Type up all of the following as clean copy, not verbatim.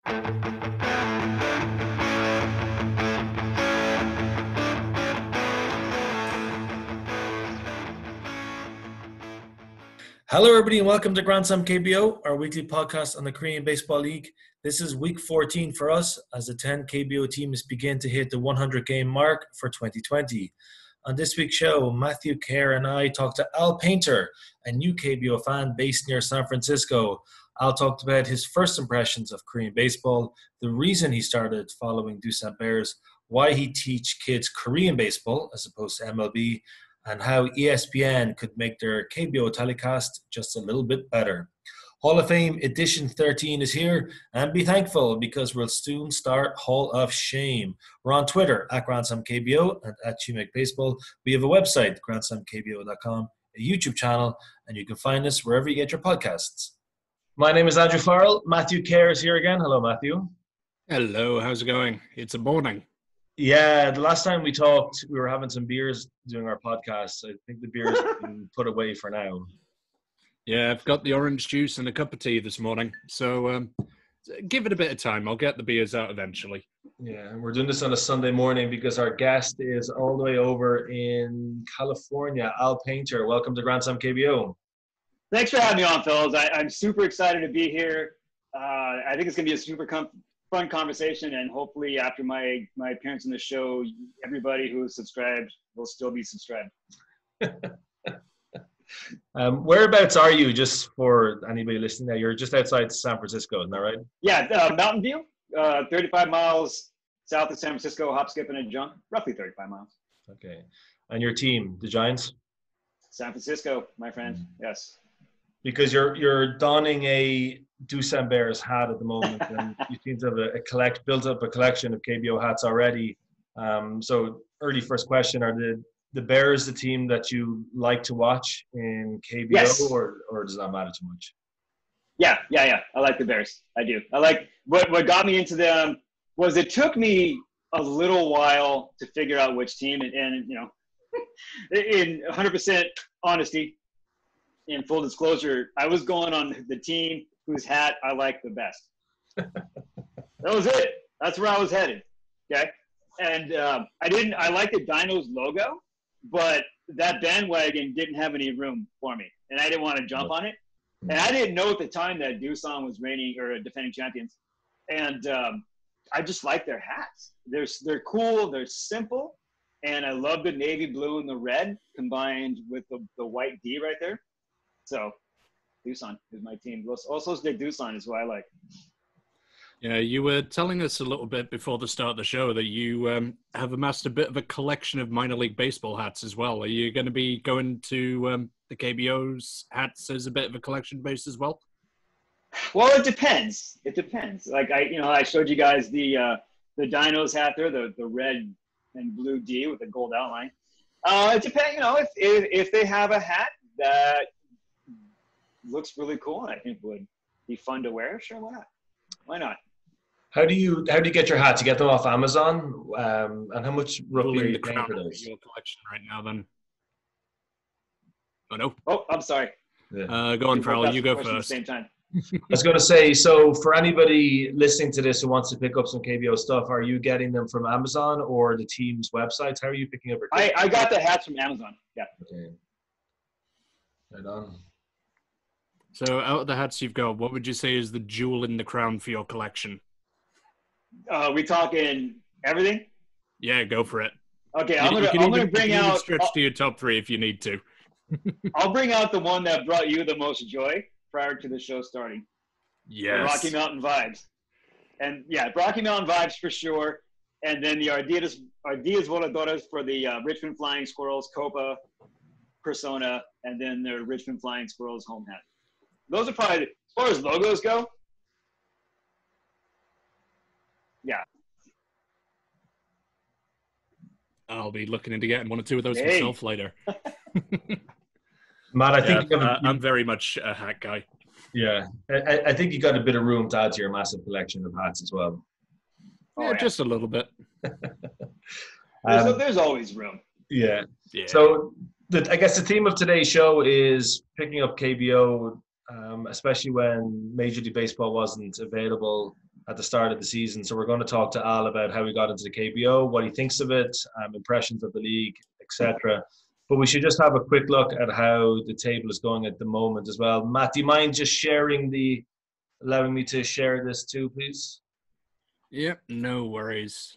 Hello, everybody, and welcome to Grand Slam KBO, our weekly podcast on the Korean Baseball League. This is week 14 for us as the 10 KBO teams begin to hit the 100-game mark for 2020. On this week's show, Matthew Care and I talked to Al Painter, a new KBO fan based near San Francisco. Al talked about his first impressions of Korean baseball, the reason he started following Doosan Bears, why he teach kids Korean baseball as opposed to MLB, and how ESPN could make their KBO telecast just a little bit better. Hall of Fame edition 13 is here, and be thankful because we'll soon start Hall of Shame. We're on Twitter at Grand Slam KBO and at ChiMakeBaseball. We have a website, grandslamkbo.com, a YouTube channel, and you can find us wherever you get your podcasts. My name is Andrew Farrell. Matthew Care is here again. Hello, Matthew. Hello, how's it going? It's a morning. Yeah, the last time we talked, we were having some beers doing our podcast. I think the beers have been put away for now. Yeah, I've got the orange juice and a cup of tea this morning. So give it a bit of time. I'll get the beers out eventually. Yeah, and we're doing this on a Sunday morning because our guest is all the way over in California, Al Painter. Welcome to Grand Slam KBO. Thanks for having me on, fellas. I'm super excited to be here. I think it's going to be a super fun conversation, and hopefully after my appearance on the show, everybody who's subscribed will still be subscribed. Whereabouts are you, just for anybody listening now? You're just outside San Francisco, isn't that right? Yeah, Mountain View, 35 miles south of San Francisco, hop, skip, and a jump, roughly 35 miles. Okay. And your team, the Giants? San Francisco, my friend, yes. Because you're donning a Doosan Bears hat at the moment, and you seem to have built up a collection of KBO hats already. So early first question, are the Bears the team that you like to watch in KBO, yes, or does that matter too much? Yeah. I like the Bears. I do. I like what got me into them was it took me a little while to figure out which team, and you know, in 100% honesty, in full disclosure, I was going on the team whose hat I like the best. That was it. That's where I was headed. Okay. And I like the Dinos logo, but that bandwagon didn't have any room for me, and I didn't want to jump on it. And I didn't know at the time that Doosan was reigning or defending champions. And I just like their hats. They're cool. They're simple. And I love the navy blue and the red combined with the white D right there. So Doosan is my team. Also, Doosan is who I like. Yeah, you were telling us a little bit before the start of the show that you have amassed a bit of a collection of minor league baseball hats as well. Are you going to be going to the KBO's hats as a bit of a collection base as well? Well, it depends. It depends. Like I showed you guys the Dinos hat there, the red and blue D with the gold outline. It depends. You know, if they have a hat that looks really cool and I think would be fun to wear, sure, why not? Why not? How do you get your hats? You get them off Amazon, and how much roughly are you paying for those? Your collection right now, then. Oh no! Oh, I'm sorry. Yeah. Go on, Farrell. You go first. At the same time. I was going to say, so for anybody listening to this who wants to pick up some KBO stuff, are you getting them from Amazon or the team's websites? How are you picking up your? I got the hats from Amazon. Yeah. Okay. Right on. So out of the hats you've got, what would you say is the jewel in the crown for your collection? We talking everything? Yeah, go for it. Okay, I'm gonna bring out. Stretch to your top three if you need to. I'll bring out the one that brought you the most joy prior to the show starting. Yes. The Rocky Mountain Vibes, and yeah, Rocky Mountain Vibes for sure. And then the Ardias Voladoras for the Richmond Flying Squirrels Copa Persona, and then the Richmond Flying Squirrels home hat. Those are probably, as far as logos go, yeah. I'll be looking into getting one or two of those myself later. Matt, I think I'm very much a hat guy. Yeah, I think you got a bit of room to add to your massive collection of hats as well. Yeah, just a little bit. There's always room. Yeah. So I guess the theme of today's show is picking up KBO, especially when Major League Baseball wasn't available at the start of the season. So we're going to talk to Al about how he got into the KBO, what he thinks of it, impressions of the league, etc. But we should just have a quick look at how the table is going at the moment as well. Matt, do you mind just allowing me to share this too, please? Yep, no worries.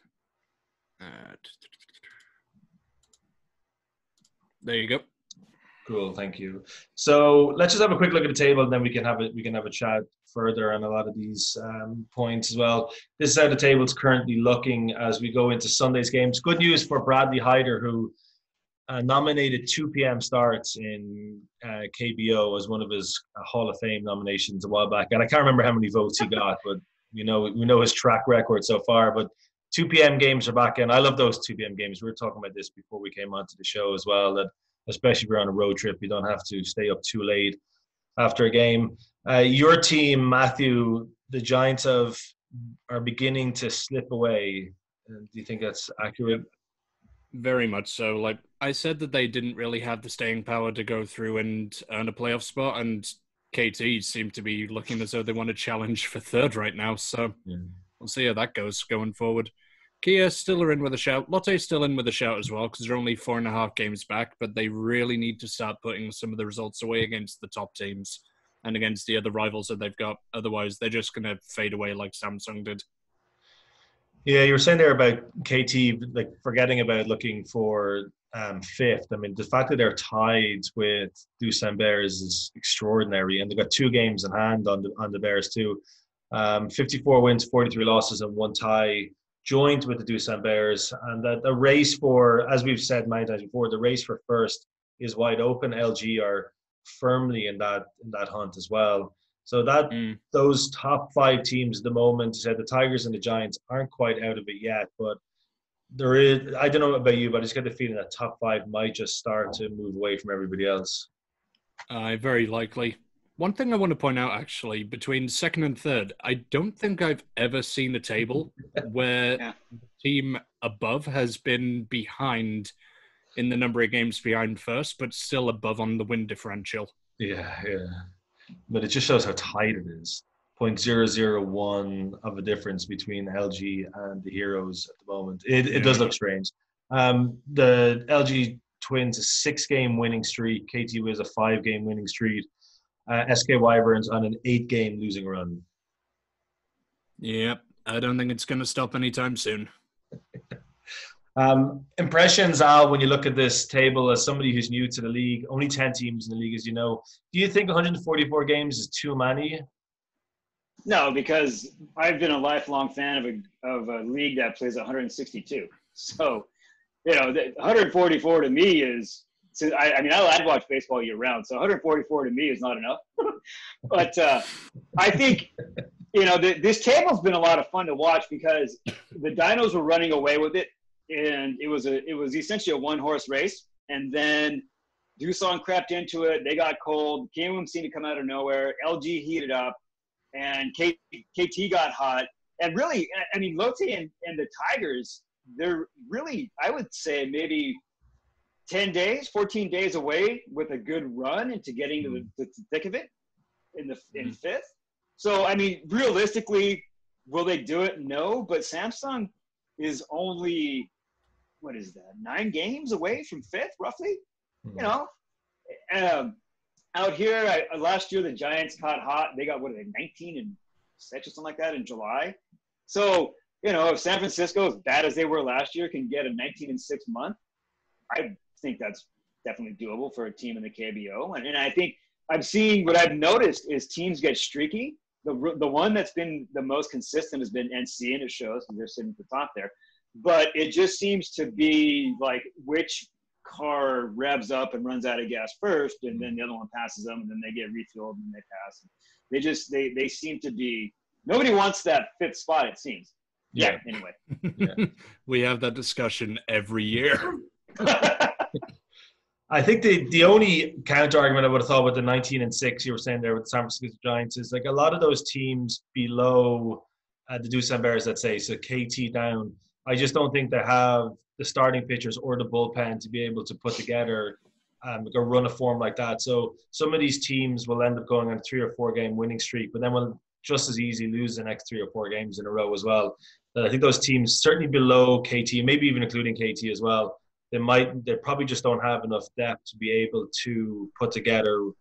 There you go. Cool, thank you. So let's just have a quick look at the table, and then we can have a chat further on a lot of these points as well. This is how the table is currently looking as we go into Sunday's games. Good news for Bradley Hyder, who nominated 2 p.m. starts in KBO as one of his Hall of Fame nominations a while back, and I can't remember how many votes he got, but we know his track record so far. But 2 p.m. games are back in. I love those 2 p.m. games. We were talking about this before we came onto the show as well, that especially if you're on a road trip, you don't have to stay up too late after a game. Your team, Matthew, the Giants are beginning to slip away. Do you think that's accurate? Very much so. Like I said, that they didn't really have the staying power to go through and earn a playoff spot, and KT seem to be looking as though they want to challenge for third right now. So we'll see how that goes going forward. Kia still are in with a shout. Lotte's still in with a shout as well because they're only 4.5 games back, but they really need to start putting some of the results away against the top teams and against the other rivals that they've got. Otherwise, they're just going to fade away like Samsung did. Yeah, you were saying there about KT, like forgetting about looking for fifth. I mean, the fact that they're tied with Doosan Bears is extraordinary, and they've got 2 games in hand on the Bears too. 54 wins, 43 losses, and 1 tie, joined with the Doosan Bears. And the race for, as we've said many times before, the race for first is wide open. LG are firmly in that hunt as well. So those top 5 teams at the moment, you said the Tigers and the Giants aren't quite out of it yet, but there is, I don't know about you, but I just get the feeling that top 5 might just start to move away from everybody else. Very likely. One thing I want to point out, actually, between second and third, I don't think I've ever seen a table where the team above has been behind in the number of games behind first, but still above on the win differential. Yeah. But it just shows how tight it is. 0.001 of a difference between LG and the Heroes at the moment. It does look strange. The LG Twins a 6-game winning streak. KT Wiz a 5-game winning streak. SK Wyverns on an 8-game losing run. Yep, I don't think it's going to stop anytime soon. Impressions, Al, when you look at this table as somebody who's new to the league, only 10 teams in the league, as you know. Do you think 144 games is too many? No, because I've been a lifelong fan of a league that plays 162. So, 144 to me is – I watch baseball year round, so 144 to me is not enough. But I think, this table's been a lot of fun to watch because the Dinos were running away with it, and it was essentially a 1-horse race. And then Doosan crept into it. They got cold. Kiwoom seemed to come out of nowhere. LG heated up, and KT got hot. And really, Lotte and the Tigers, they're really, I would say, maybe – 10 days, 14 days away with a good run into getting to the thick of it in fifth. So, realistically, will they do it? No, but Samsung is only, 9 games away from fifth, roughly? Out here, last year, the Giants caught hot. They got, 19 and 6 or something like that in July. So, if San Francisco, as bad as they were last year, can get a 19 and 6 month, I think that's definitely doable for a team in the KBO. And I think what I've noticed is teams get streaky. The one that's been the most consistent has been NC, and it shows because they're sitting at the top there. But it just seems to be like which car revs up and runs out of gas first, and then the other one passes them, and then they get refueled and they pass. They seem to be – nobody wants that fifth spot, it seems. Yeah, anyway. Yeah. We have that discussion every year. I think the only counter argument I would have thought with the 19 and 6 you were saying there with the San Francisco Giants is like a lot of those teams below the Doosan Bears, let's say, so KT down. I just don't think they have the starting pitchers or the bullpen to be able to put together a run of form like that. So some of these teams will end up going on a 3 or 4 game winning streak, but then will just as easy lose the next 3 or 4 games in a row as well. But I think those teams, certainly below KT, maybe even including KT as well, they probably just don't have enough depth to be able to put together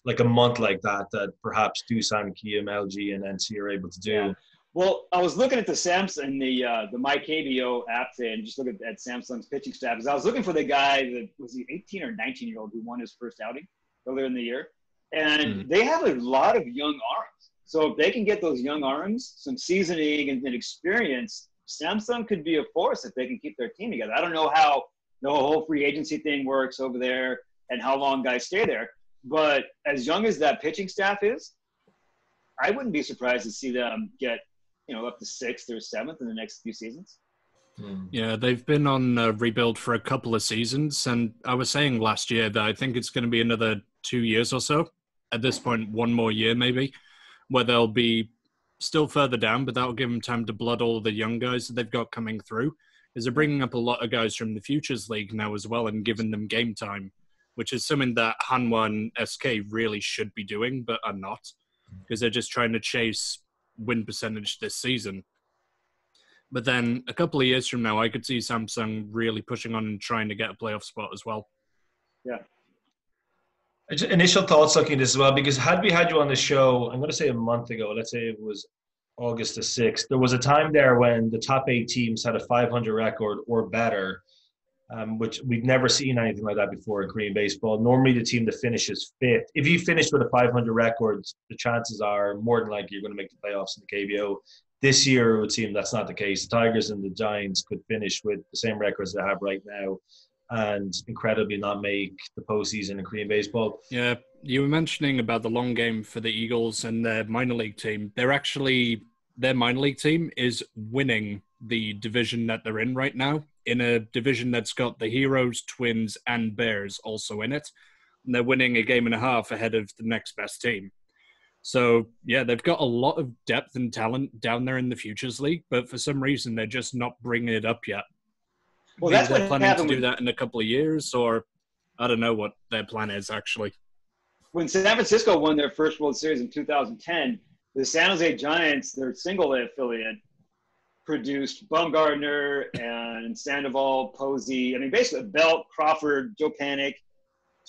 like a month like that perhaps Doosan, Kiam, LG, and NC are able to do. Yeah. Well, I was looking at the Samsung, the My KBO app today, and just looking at Samsung's pitching staff. Because I was looking for the guy that was the 18 or 19-year-old who won his first outing earlier in the year, and they have a lot of young arms. So if they can get those young arms, some seasoning and experience, Samsung could be a force if they can keep their team together. I don't know how the whole free agency thing works over there and how long guys stay there, but as young as that pitching staff is, I wouldn't be surprised to see them get up to 6th or 7th in the next few seasons. Yeah, they've been on rebuild for a couple of seasons, and I was saying last year that I think it's going to be another 2 years or so. At this point, 1 more year maybe, where they'll be still further down, but that'll give them time to blood all the young guys that they've got coming through. Because they're bringing up a lot of guys from the Futures League now as well and giving them game time, which is something that Hanwha and SK really should be doing, but are not, because they're just trying to chase win percentage this season. But then a couple of years from now, I could see Samsung really pushing on and trying to get a playoff spot as well. Yeah. Initial thoughts looking at this as well, because had we had you on the show, I'm going to say a month ago, let's say it was August the 6th, there was a time there when the top 8 teams had a 500 record or better, which we've never seen anything like that before in Korean baseball. Normally the team that finishes 5th, if you finish with a 500 record, the chances are more than likely you're going to make the playoffs in the KBO. This year, it would seem that's not the case. The Tigers and the Giants could finish with the same records they have right now and incredibly not make the postseason in Korean baseball. Yeah, you were mentioning about the long game for the Eagles and their minor league team. Their minor league team is winning the division that they're in right now, in a division that's got the Heroes, Twins, and Bears also in it. And they're winning a game and a half ahead of the next best team. So, yeah, they've got a lot of depth and talent down there in the Futures League, but for some reason, they're just not bringing it up yet. Well, Maybe that's they're what planning happened to do that in a couple of years, or I don't know what their plan is, actually. When San Francisco won their first World Series in 2010, the San Jose Giants, their single-A affiliate, produced Bumgarner and Sandoval, Posey. I mean, basically Belt, Crawford, Joe Panic,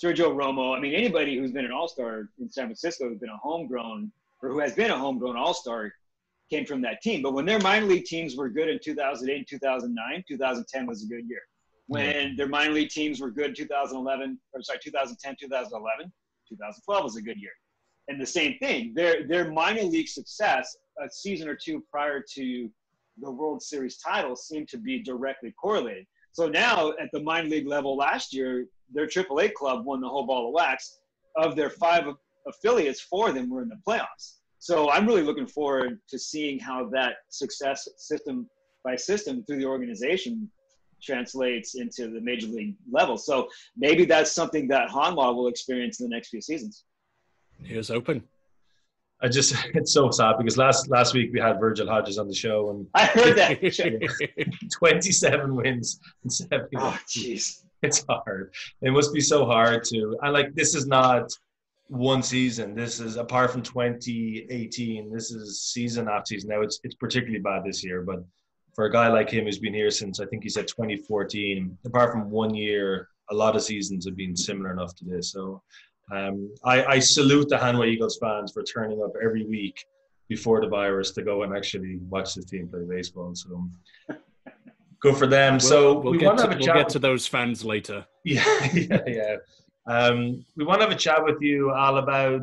Sergio Romo. I mean, anybody who's been an all-star in San Francisco who's been a homegrown or who has been a homegrown all-star came from that team. But when their minor league teams were good in 2008, 2009, 2010 was a good year. When their minor league teams were good 2010, 2011, 2012 was a good year. And the same thing, their minor league success a season or two prior to the World Series title seemed to be directly correlated. So now at the minor league level last year, their AAA club won the whole ball of wax. Of their 5 affiliates, 4 of them were in the playoffs. So I'm really looking forward to seeing how that success system by system through the organization translates into the major league level. So maybe that's something that Hanwha will experience in the next few seasons. Here's hoping. It's so sad because last week we had Virgil Hodges on the show and I heard that. 27 wins and 70. Oh, jeez. It's hard. It must be so hard to. And like, this is not one season. This is, apart from 2018, this is season after season. Now it's particularly bad this year, but for a guy like him who's been here since, I think he said 2014, apart from 1 year, a lot of seasons have been similar enough to this. So I salute the Hanwha Eagles fans for turning up every week before the virus to go and actually watch this team play baseball. So good for them. We'll get to those fans later. Yeah. We want to have a chat with you, Al, about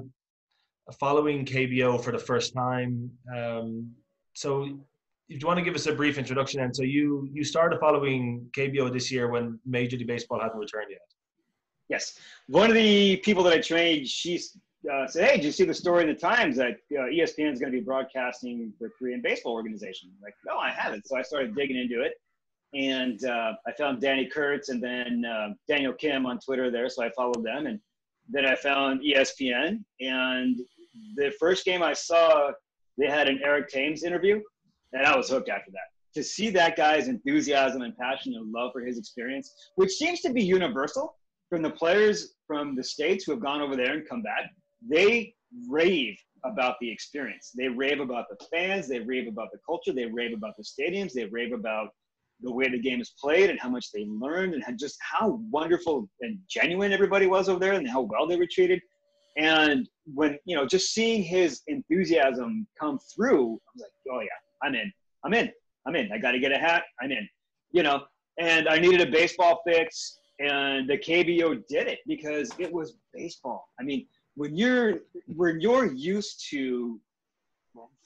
following KBO for the first time. So if you want to give us a brief introduction, and so you started following KBO this year when Major League Baseball hadn't returned yet. Yes. One of the people that I trained, she said, hey, did you see the story in the Times that ESPN is going to be broadcasting the Korean baseball organization? I'm like, no, I haven't. So I started digging into it. And I found Danny Kurtz and then Daniel Kim on Twitter there. So I followed them. And then I found ESPN. And the first game I saw, they had an Eric Thames interview. And I was hooked after that. To see that guy's enthusiasm and passion and love for his experience, which seems to be universal from the players from the States who have gone over there and come back, they rave about the experience. They rave about the fans. They rave about the culture. They rave about the stadiums. They rave about the way the game is played and how much they learned and just how wonderful and genuine everybody was over there and how well they were treated. And when, you know, just seeing his enthusiasm come through, I was like, oh yeah, I'm in. I got to get a hat. I'm in, you know, and I needed a baseball fix, and the KBO did it because it was baseball. I mean, when you're used to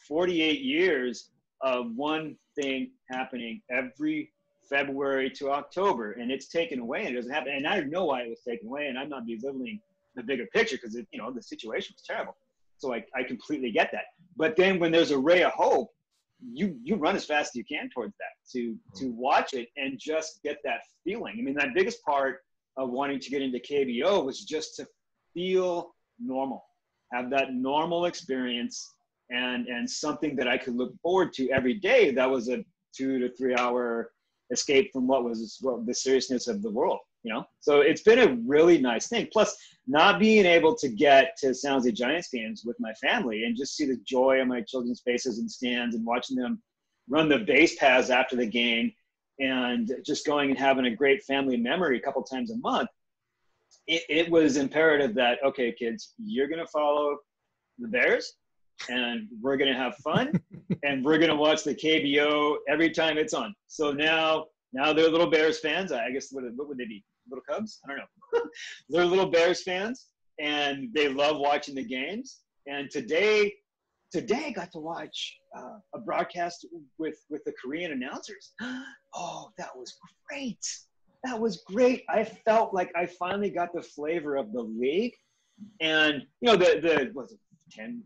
48 years of one thing happening every February to October, and it's taken away and it doesn't happen. And I know why it was taken away, and I'm not belittling the bigger picture because, you know, the situation was terrible. So I completely get that. But then when there's a ray of hope, you run as fast as you can towards that to watch it and just get that feeling. I mean, that biggest part of wanting to get into KBO was just to feel normal, have that normal experience and something that I could look forward to every day. That was a 2 to 3 hour escape from what was the seriousness of the world, you know? So it's been a really nice thing. Plus, not being able to get to San Jose Giants games with my family and just see the joy on my children's faces in stands and watching them run the base paths after the game and just going and having a great family memory a couple times a month, it was imperative that, okay, kids, you're going to follow the Bears and we're going to have fun and we're going to watch the KBO every time it's on. So now they're little Bears fans. I guess what would they be? Little Cubs? I don't know. They're little Bears fans and they love watching the games. And today I got to watch a broadcast with the Korean announcers. Oh, that was great. That was great. I felt like I finally got the flavor of the league. And, you know, the was it 10%,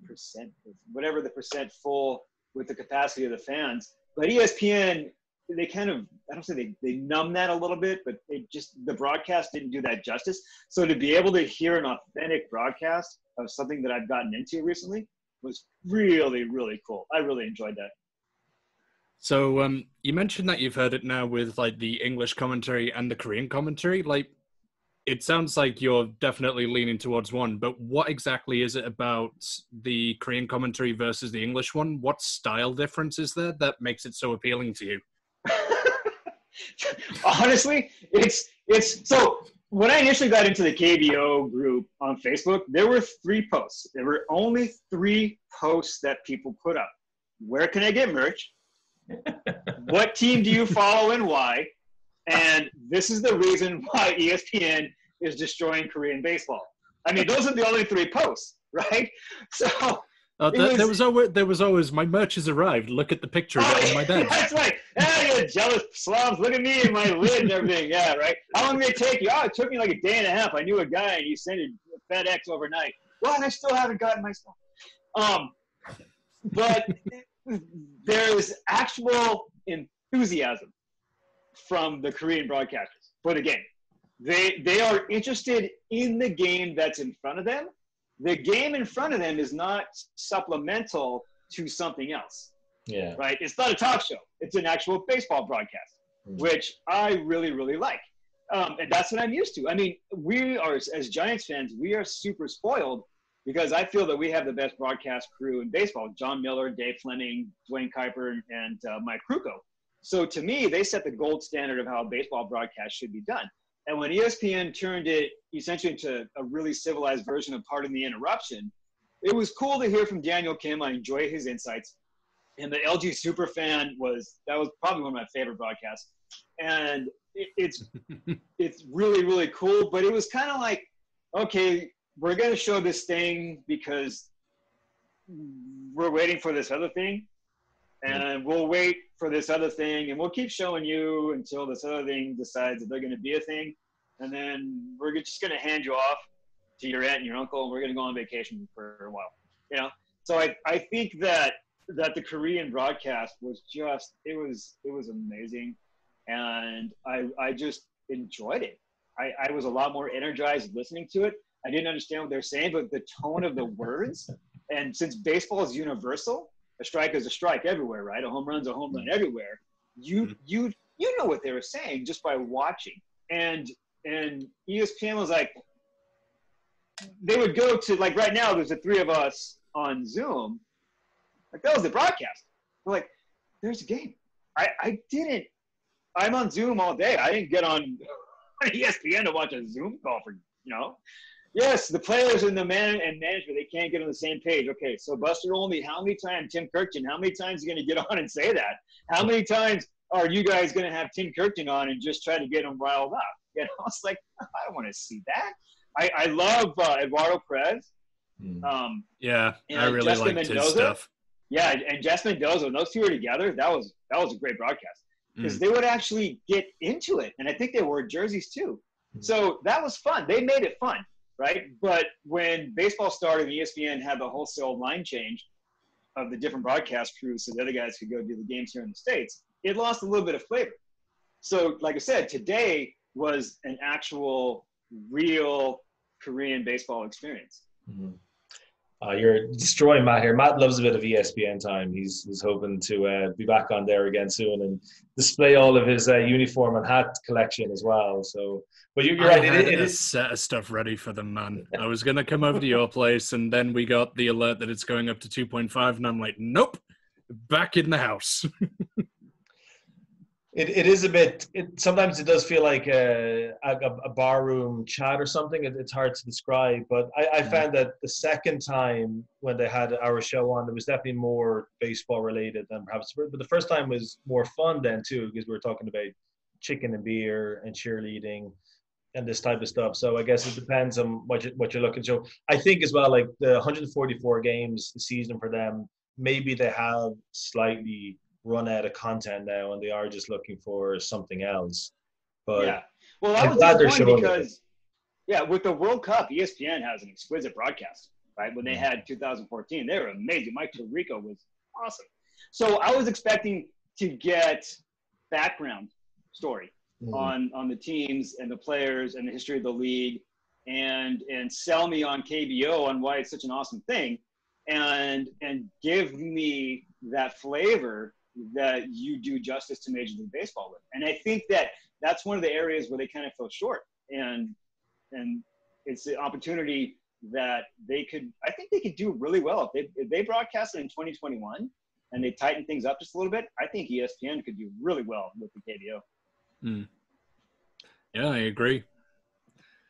whatever the percent full with the capacity of the fans. But ESPN, they kind of, I don't say they numb that a little bit, but the broadcast didn't do that justice. So to be able to hear an authentic broadcast of something that I've gotten into recently was really, really cool. I really enjoyed that. So you mentioned that you've heard it now with like the English commentary and the Korean commentary. Like, it sounds like you're definitely leaning towards one, but what exactly is it about the Korean commentary versus the English one? What style difference is there that makes it so appealing to you? Honestly, it's so when I initially got into the KBO group on Facebook, there were 3 posts. There were only 3 posts that people put up. Where can I get merch? What team do you follow and why? And this is the reason why ESPN is destroying Korean baseball. I mean, those are the only 3 posts, right? So there was always my merch has arrived. Look at the picture of it on my bed. That's right. Yeah, you jealous slobs. Look at me and my lid and everything. Yeah, right. How long did it take you? Oh, it took me like a day and a half. I knew a guy and he sent it FedEx overnight. Well, and I still haven't gotten my stuff. But there's actual enthusiasm from the Korean broadcasters for the game. They are interested in the game that's in front of them. The game in front of them is not supplemental to something else. Yeah. Right? It's not a talk show. It's an actual baseball broadcast, which I really, really like. And that's what I'm used to. I mean, we are, as Giants fans, we are super spoiled because I feel that we have the best broadcast crew in baseball. John Miller, Dave Fleming, Dwayne Kuiper, and Mike Krukow. So to me, they set the gold standard of how a baseball broadcast should be done. And when ESPN turned it essentially into a really civilized version of Pardon the Interruption, it was cool to hear from Daniel Kim. I enjoy his insights. And the LG Superfan was probably one of my favorite broadcasts. And it's really, really cool. But it was kind of like, okay, we're going to show this thing because we're waiting for this other thing. And we'll wait for this other thing, and we'll keep showing you until this other thing decides that they're going to be a thing. And then we're just going to hand you off to your aunt and your uncle, and we're going to go on vacation for a while. You know? So I think that the Korean broadcast was just, it was amazing. And I just enjoyed it. I was a lot more energized listening to it. I didn't understand what they're saying, but the tone of the words, and since baseball is universal, a strike is a strike everywhere, right? A home run's a home run everywhere. You know what they were saying just by watching. And ESPN was like, they would go to, like right now, there's the 3 of us on Zoom. Like, that was the broadcast. We're like, there's a game. I'm on Zoom all day. I didn't get on ESPN to watch a Zoom call for, Yes, the players and the management, they can't get on the same page. Okay, so Buster Olney, how many times, Tim Kirkton, how many times are you going to get on and say that? How many times are you guys going to have Tim Kirkton on and just try to get him riled up? It's like, I don't want to see that. I love Eduardo Perez. I really liked his stuff. Yeah, and Jess Mendoza, when those two were together, that was a great broadcast. Because they would actually get into it. And I think they wore jerseys too. So that was fun. They made it fun, right? But when baseball started and ESPN had the wholesale line change of the different broadcast crews so the other guys could go do the games here in the States, it lost a little bit of flavor. So like I said, today was an actual, real Korean baseball experience. You're destroying Matt here. Matt loves a bit of ESPN time. He's hoping to be back on there again soon and display all of his uniform and hat collection as well. So, but you're right. It is a set of stuff ready for them, man. I was gonna come over to your place, and then we got the alert that it's going up to 2.5, and I'm like, nope, back in the house. It is a bit. Sometimes it does feel like a barroom chat or something. It's hard to describe, but I found that the second time when they had our show on, it was definitely more baseball related than perhaps. But the first time was more fun then too, because we were talking about chicken and beer and cheerleading and this type of stuff. So I guess it depends on what you're looking to. I think as well, like the 144 games the season for them, maybe they have slightly run out of content now and they are just looking for something else. But yeah, well, that was disappointing because with the World Cup, ESPN has an exquisite broadcast, right? When they had 2014, they were amazing. Mike Tirico was awesome. So I was expecting to get background story on the teams and the players and the history of the league and sell me on KBO on why it's such an awesome thing and give me that flavor that you do justice to Major League Baseball with. And I think that's one of the areas where they kind of fell short. And it's the opportunity that I think they could do really well. If they broadcast it in 2021 and they tighten things up just a little bit, I think ESPN could do really well with the KBO. Yeah, I agree.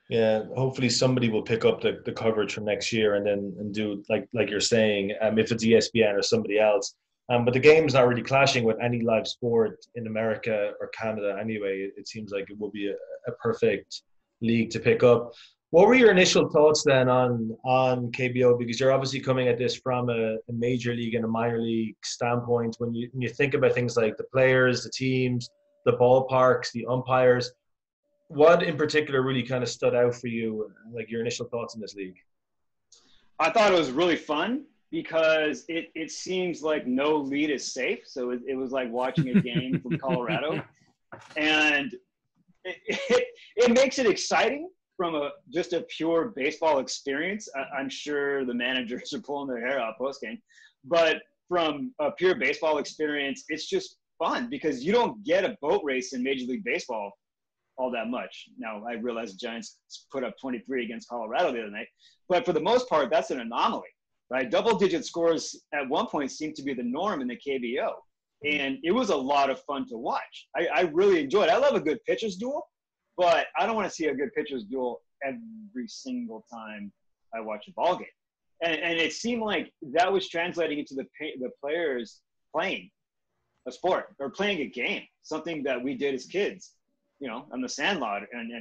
Yeah, hopefully somebody will pick up the coverage from next year and do like you're saying, if it's ESPN or somebody else. But the game's not really clashing with any live sport in America or Canada anyway. It seems like it will be a perfect league to pick up. What were your initial thoughts then on KBO? Because you're obviously coming at this from a major league and a minor league standpoint. When you think about things like the players, the teams, the ballparks, the umpires, what in particular really kind of stood out for you, like your initial thoughts in this league? I thought it was really fun because it seems like no lead is safe. So it was like watching a game from Colorado. And it makes it exciting from just a pure baseball experience. I'm sure the managers are pulling their hair out post-game. But from a pure baseball experience, it's just fun because you don't get a boat race in Major League Baseball all that much. Now, I realize the Giants put up 23 against Colorado the other night. But for the most part, that's an anomaly, right? Double-digit scores at one point seemed to be the norm in the KBO. And it was a lot of fun to watch. I really enjoyed it. I love a good pitcher's duel, but I don't want to see a good pitcher's duel every single time I watch a ball game. And it seemed like that was translating into the players playing a sport or playing a game, something that we did as kids, on the sandlot and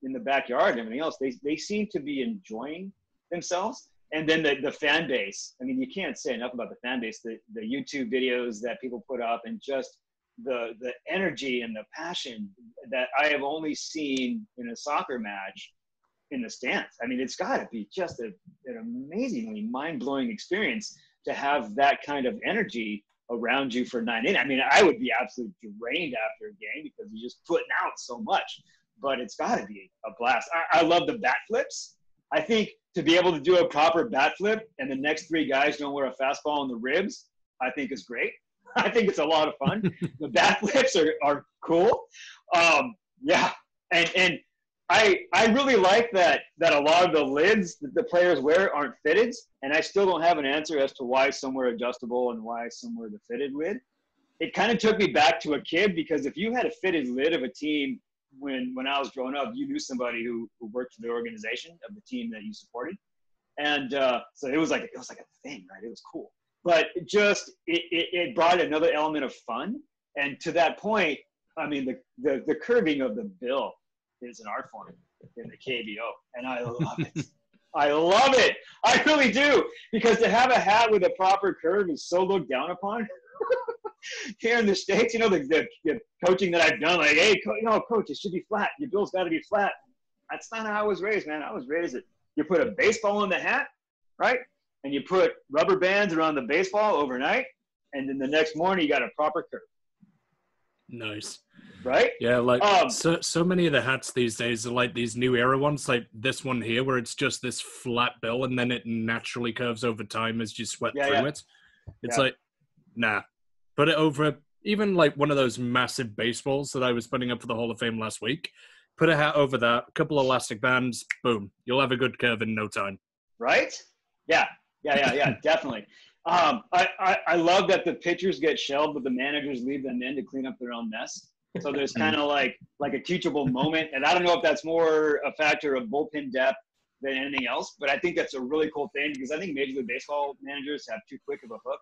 in the backyard and everything else. They seem to be enjoying themselves. And then the fan base, I mean, you can't say enough about the fan base, the YouTube videos that people put up and just the energy and the passion that I have only seen in a soccer match in the stands. I mean, it's got to be just an amazingly mind-blowing experience to have that kind of energy around you for 9 innings. I mean, I would be absolutely drained after a game because you're just putting out so much, but it's got to be a blast. I love the bat flips. I think to be able to do a proper bat flip and the next three guys don't wear a fastball in the ribs, I think is great. I think it's a lot of fun. The bat flips are cool. Yeah. And I really like that a lot of the lids that the players wear aren't fitted, and I still don't have an answer as to why some were adjustable and why some were the fitted lid. It kind of took me back to a kid, because if you had a fitted lid of a team when I was growing up, you knew somebody who worked for the organization of the team that you supported, and so it was like a thing, right? It was cool, but it brought another element of fun, and to that point, I mean the curving of the bill is an art form in the KBO, and I love it. I love it. I really do, because to have a hat with a proper curve is so looked down upon. Here in the States, the coaching that I've done, like, hey, coach, it should be flat. Your bill's got to be flat. That's not how I was raised, man. I was raised that you put a baseball in the hat, right? And you put rubber bands around the baseball overnight, and then the next morning you got a proper curve. Nice. Right? Yeah, like so many of the hats these days are like these new era ones, like this one here, where it's just this flat bill and then it naturally curves over time as you sweat through it. It's like, nah. Put it over even like one of those massive baseballs that I was putting up for the Hall of Fame last week. Put a hat over that, a couple of elastic bands, boom. You'll have a good curve in no time. Right? Yeah, definitely. I love that the pitchers get shelled, but the managers leave them in to clean up their own mess. So there's kind of like a teachable moment. And I don't know if that's more a factor of bullpen depth than anything else, but I think that's a really cool thing, because I think Major League Baseball managers have too quick of a hook.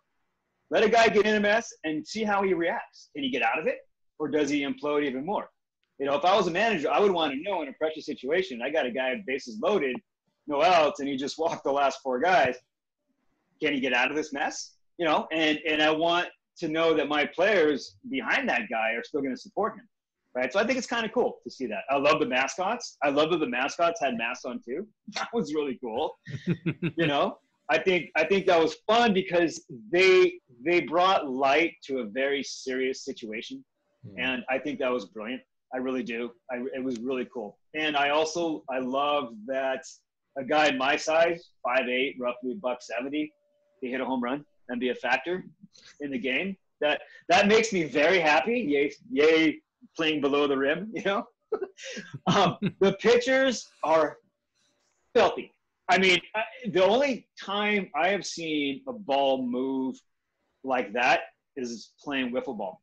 Let a guy get in a mess and see how he reacts. Can he get out of it, or does he implode even more? If I was a manager, I would want to know in a pressure situation, I got a guy with bases loaded, no outs, and he just walked the last 4 guys. Can he get out of this mess? And I want to know that my players behind that guy are still going to support him, right? So I think it's kind of cool to see that. I love the mascots. I love that the mascots had masks on too. That was really cool. I think that was fun, because they brought light to a very serious situation, and I think that was brilliant. I really do. It was really cool, and I love that a guy my size, 5'8", roughly $170, he hit a home run and be a factor in the game. That makes me very happy. Yay, playing below the rim. The pitchers are filthy. I mean, the only time I have seen a ball move like that is playing wiffle ball.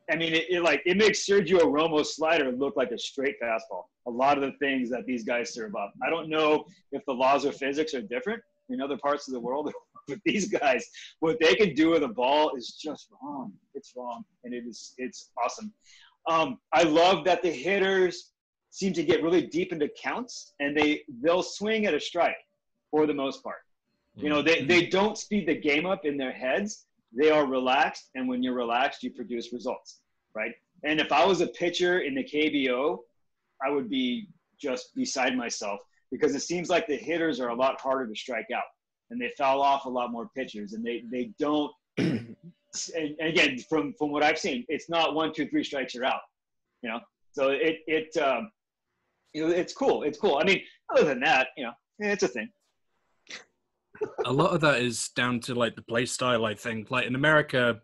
I mean, it makes Sergio Romo's slider look like a straight fastball. A lot of the things that these guys serve up. I don't know if the laws of physics are different in other parts of the world, but these guys, what they can do with a ball is just wrong. It's wrong, and it's awesome. I love that the hitters seem to get really deep into counts, and they'll swing at a strike for the most part. They don't speed the game up in their heads. They are relaxed, and when you're relaxed, you produce results, right? And if I was a pitcher in the KBO, I would be just beside myself, because it seems like the hitters are a lot harder to strike out, and they foul off a lot more pitchers, and they don't. And again, from what I've seen, it's not 1, 2, 3 strikes you're out. So it's cool. It's cool. I mean, other than that, it's a thing. A lot of that is down to like the play style, I think. Like in America,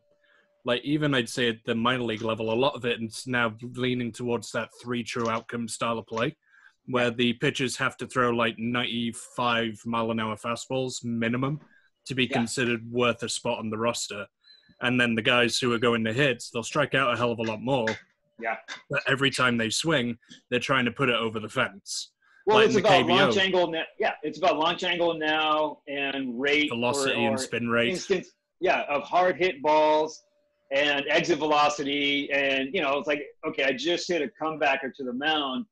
like even I'd say at the minor league level, a lot of it is now leaning towards that 3 true outcome style of play, where the pitchers have to throw like 95 mile an hour fastballs minimum to be considered worth a spot on the roster. And then the guys who are going to hits, they'll strike out a hell of a lot more. Yeah. But every time they swing, they're trying to put it over the fence. Well, like it's about KBO, launch angle. It's about launch angle now and rate. Velocity and spin rate. Instance, of hard hit balls and exit velocity. And, it's like, okay, I just hit a comebacker to the mound,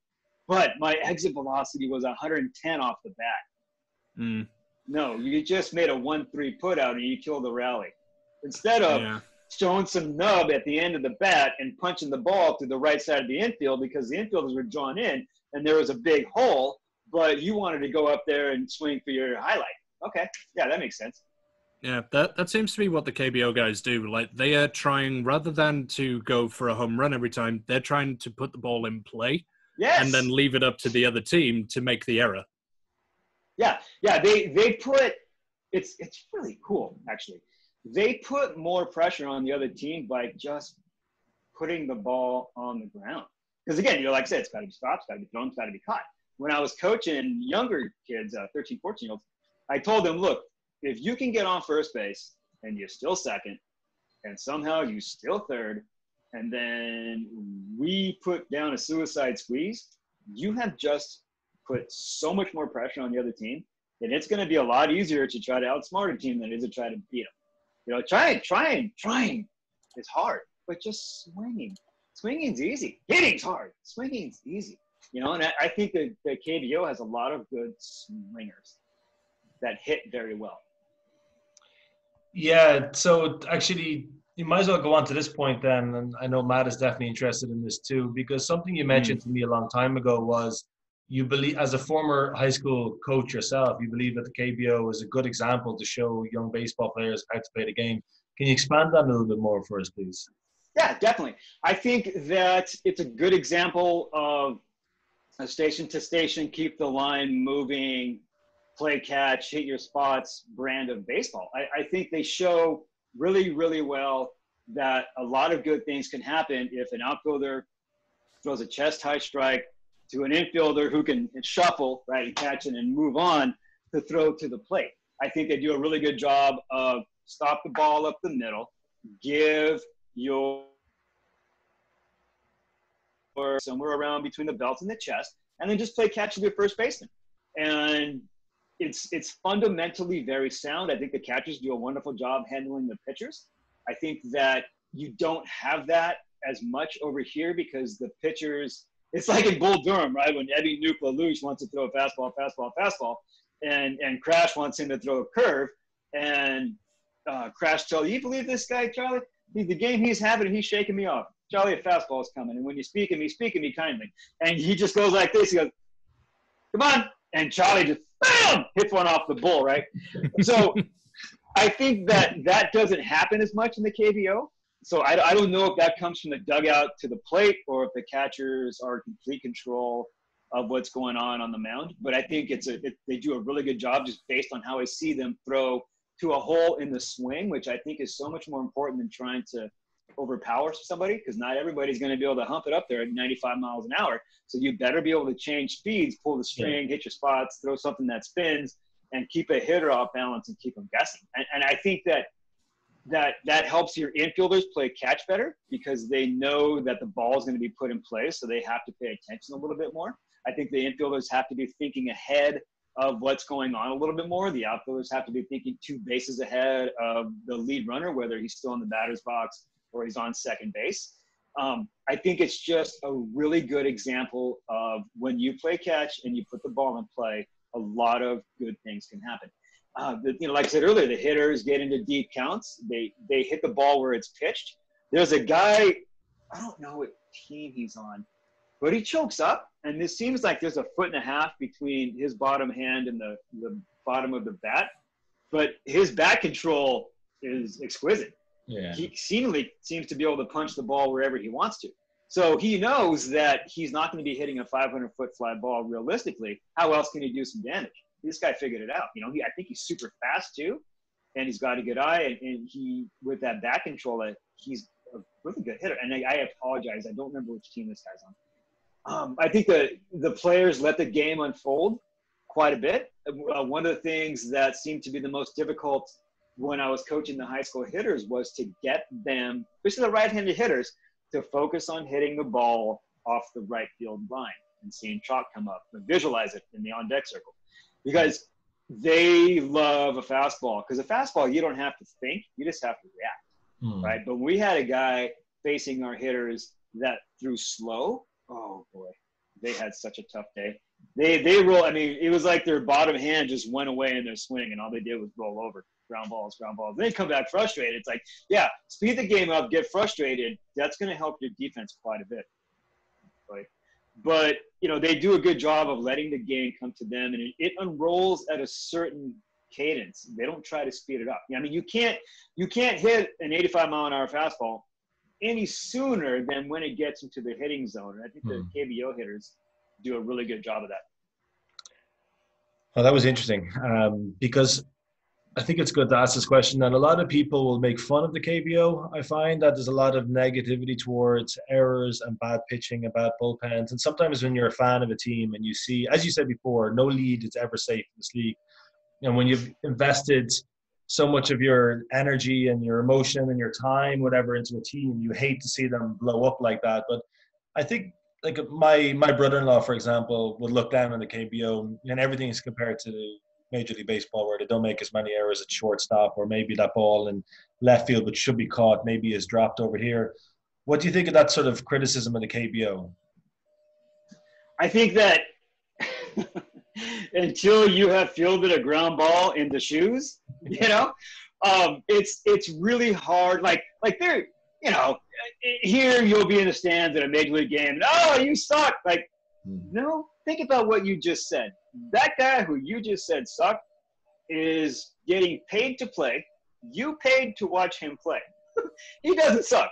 but my exit velocity was 110 off the bat. No, you just made a 1-3 put out and you killed the rally. Instead of showing some nub at the end of the bat and punching the ball to the right side of the infield, because the infielders were drawn in and there was a big hole, but you wanted to go up there and swing for your highlight. Okay, yeah, that makes sense. Yeah, that seems to be what the KBO guys do. Like, they are trying, rather than to go for a home run every time, they're trying to put the ball in play and then leave it up to the other team to make the error. Yeah, they put – it's really cool, actually. They put more pressure on the other team by just putting the ball on the ground. Because again, like I said, it's got to be stopped, it's got to be thrown, it's got to be caught. When I was coaching younger kids, 13, 14-year-olds, I told them, look, if you can get on first base and you're still second, and somehow you still third, and then we put down a suicide squeeze, you have just put so much more pressure on the other team, and it's going to be a lot easier to try to outsmart a team than it is to try to beat them. Trying is hard, but just swinging's easy. Hitting's hard. Swinging's easy. And I think that the KBO has a lot of good swingers that hit very well. Yeah, so actually, you might as well go on to this point then, and I know Matt is definitely interested in this too, because something you mentioned to me a long time ago was you believe, as a former high school coach yourself, you believe that the KBO is a good example to show young baseball players how to play the game. Can you expand on that a little bit more for us, please? Yeah, definitely. I think that it's a good example of a station to station, keep the line moving, play catch, hit your spots brand of baseball. I think they show really, really well that a lot of good things can happen if an outfielder throws a chest high strike to an infielder who can shuffle, right, and catch it and move on to throw to the plate. I think they do a really good job of stop the ball up the middle, give your somewhere around between the belt and the chest, and then just play catch with your first baseman. And it's fundamentally very sound. I think the catchers do a wonderful job handling the pitchers. I think that you don't have that as much over here because the pitchers, it's like in Bull Durham, right? When Eddie Nuke-LaLoosh wants to throw a fastball, and Crash wants him to throw a curve, and Crash tells you believe this guy, Charlie? The game he's having, he's shaking me off. Charlie, a fastball is coming, and when you speak to me kindly. And he just goes like this. He goes, come on. And Charlie just, bam, hits one off the bull, right? So I think that doesn't happen as much in the KBO. So I don't know if that comes from the dugout to the plate or if the catchers are in complete control of what's going on the mound. But I think they do a really good job just based on how I see them throw to a hole in the swing, which I think is so much more important than trying to overpower somebody, because not everybody's going to be able to hump it up there at 95 miles an hour. So you better be able to change speeds, pull the string, hit your spots, throw something that spins, and keep a hitter off balance and keep them guessing. And I think that helps your infielders play catch better because they know that the ball is going to be put in place, so they have to pay attention a little bit more. I think the infielders have to be thinking ahead of what's going on a little bit more. The outfielders have to be thinking 2 bases ahead of the lead runner, whether he's still in the batter's box or he's on second base. I think it's just a really good example of when you play catch and you put the ball in play, a lot of good things can happen. Like I said earlier, the hitters get into deep counts. They hit the ball where it's pitched. There's a guy, I don't know what team he's on, but he chokes up, and this seems like there's a 1.5 feet between his bottom hand and the bottom of the bat, but his bat control is exquisite. Yeah. He seemingly seems to be able to punch the ball wherever he wants to. So he knows that he's not going to be hitting a 500-foot fly ball realistically. How else can he do some damage? This guy figured it out. I think he's super fast too, and he's got a good eye. And he, with that bat control, he's a really good hitter. And I apologize, I don't remember which team this guy's on. I think the players let the game unfold quite a bit. One of the things that seemed to be the most difficult when I was coaching the high school hitters was to get them, especially the right-handed hitters, to focus on hitting the ball off the right field line and seeing chalk come up and visualize it in the on-deck circle. Because they love a fastball. Because a fastball, you don't have to think. You just have to react, right? But we had a guy facing our hitters that threw slow. Oh, boy. They had such a tough day. They roll. I mean, it was like their bottom hand just went away in their swing, and all they did was roll over. Ground balls. Then come back frustrated. It's like, yeah, speed the game up, get frustrated. That's going to help your defense quite a bit. But they do a good job of letting the game come to them, and it unrolls at a certain cadence. They don't try to speed it up. I mean, you can't hit an 85-mile-an-hour fastball any sooner than when it gets into the hitting zone. And I think the KBO hitters do a really good job of that. Well, that was interesting because I think it's good to ask this question. And a lot of people will make fun of the KBO. I find that there's a lot of negativity towards errors and bad pitching and bad bullpens. And sometimes when you're a fan of a team and you see, as you said before, no lead is ever safe in this league. And when you've invested so much of your energy and your emotion and your time, whatever, into a team, you hate to see them blow up like that. But I think, like, my brother-in-law, for example, would look down on the KBO and everything is compared to the Major League Baseball, where they don't make as many errors at shortstop, or maybe that ball in left field which should be caught maybe is dropped over here. What do you think of that sort of criticism of the KBO? I think that until you have fielded a ground ball in the shoes, it's really hard. Like they're, here you'll be in the stands at a Major League game. Oh, you suck. Like, no, think about what you just said. That guy who you just said sucked is getting paid to play. You paid to watch him play. He doesn't suck.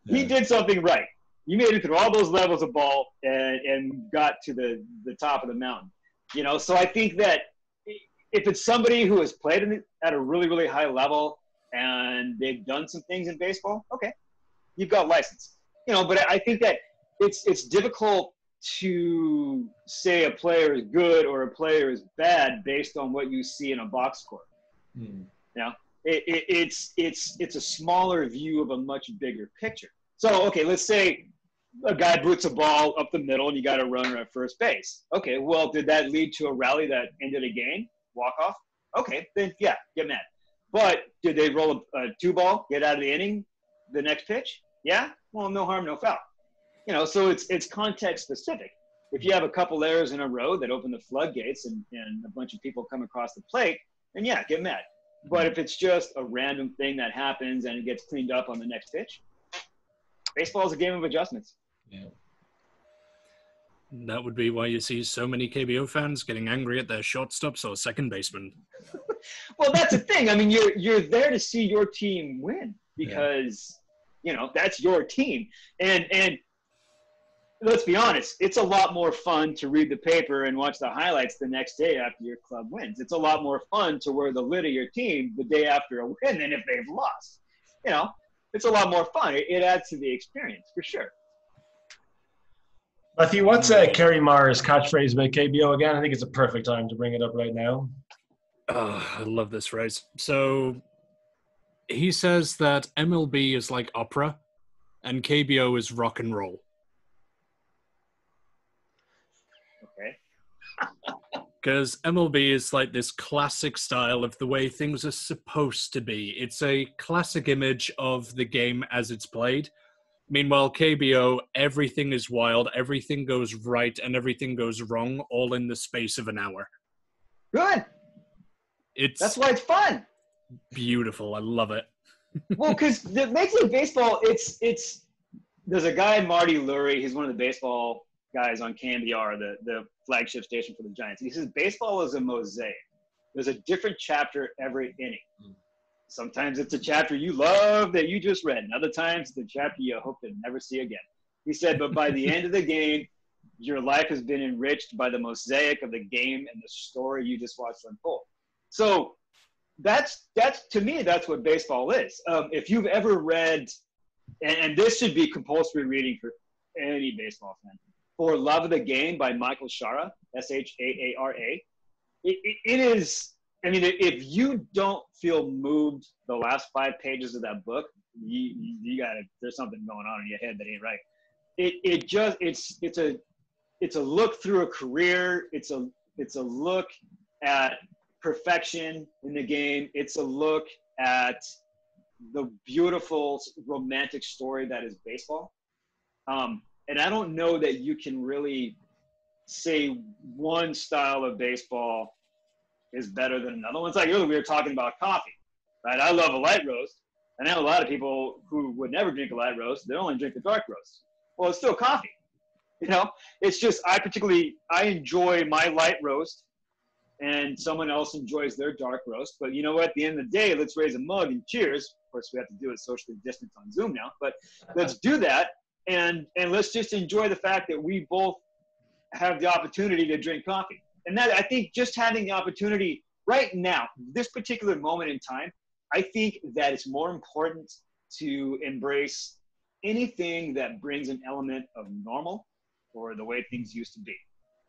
Yeah. He did something right. You made it through all those levels of ball and got to the top of the mountain. So I think that if it's somebody who has played at a really, really high level and they've done some things in baseball, okay, you've got license. But I think that it's difficult to say a player is good or a player is bad based on what you see in a box score. It's a smaller view of a much bigger picture. So, okay, let's say a guy boots a ball up the middle and you got a runner at first base. Okay, well, did that lead to a rally that ended a game? Walk off? Okay, then yeah, get mad. But did they roll a 2-ball, get out of the inning, the next pitch? Yeah? Well, no harm, no foul. So it's context specific. If you have a couple errors in a row that open the floodgates and a bunch of people come across the plate, then yeah, get mad. But if it's just a random thing that happens and it gets cleaned up on the next pitch, baseball is a game of adjustments. Yeah. That would be why you see so many KBO fans getting angry at their shortstops or second baseman. Well, that's the thing. I mean, you're there to see your team win because, that's your team. And let's be honest, it's a lot more fun to read the paper and watch the highlights the next day after your club wins. It's a lot more fun to wear the lid of your team the day after a win than if they've lost. It's a lot more fun. It adds to the experience, for sure. Matthew, what's Kerry Marr's catchphrase about KBO again? I think it's a perfect time to bring it up right now. Oh, I love this phrase. So he says that MLB is like opera and KBO is rock and roll. Because MLB is like this classic style of the way things are supposed to be. It's a classic image of the game as it's played. Meanwhile, KBO, everything is wild, everything goes right, and everything goes wrong, all in the space of an hour. Good. That's why it's fun. Beautiful. I love it. Well, because the Major League Baseball, there's a guy, Marty Lurie, he's one of the baseball guys on KBO, the flagship station for the Giants. And he says baseball is a mosaic. There's a different chapter every inning. Sometimes it's a chapter you love that you just read, and other times it's a chapter you hope to never see again. He said, but by the end of the game, your life has been enriched by the mosaic of the game and the story you just watched unfold. So that's to me, that's what baseball is. If you've ever read, and this should be compulsory reading for any baseball fan, For Love of the Game by Michael Shara, Shaara. It is, I mean, if you don't feel moved the last 5 pages of that book, you gotta, there's something going on in your head that ain't right. It's a look through a career. It's a look at perfection in the game. It's a look at the beautiful romantic story that is baseball. And I don't know that you can really say one style of baseball is better than another one. It's like earlier we were talking about coffee, right? I love a light roast. I know a lot of people who would never drink a light roast. They only drink the dark roast. Well, it's still coffee. You know, it's just I enjoy my light roast and someone else enjoys their dark roast. But you know what? At the end of the day, let's raise a mug and cheers. Of course, we have to do it socially distanced on Zoom now, but let's do that. And let's just enjoy the fact that we both have the opportunity to drink coffee. And that, I think, just having the opportunity, right now, this particular moment in time, I think that it's more important to embrace anything that brings an element of normal or the way things used to be,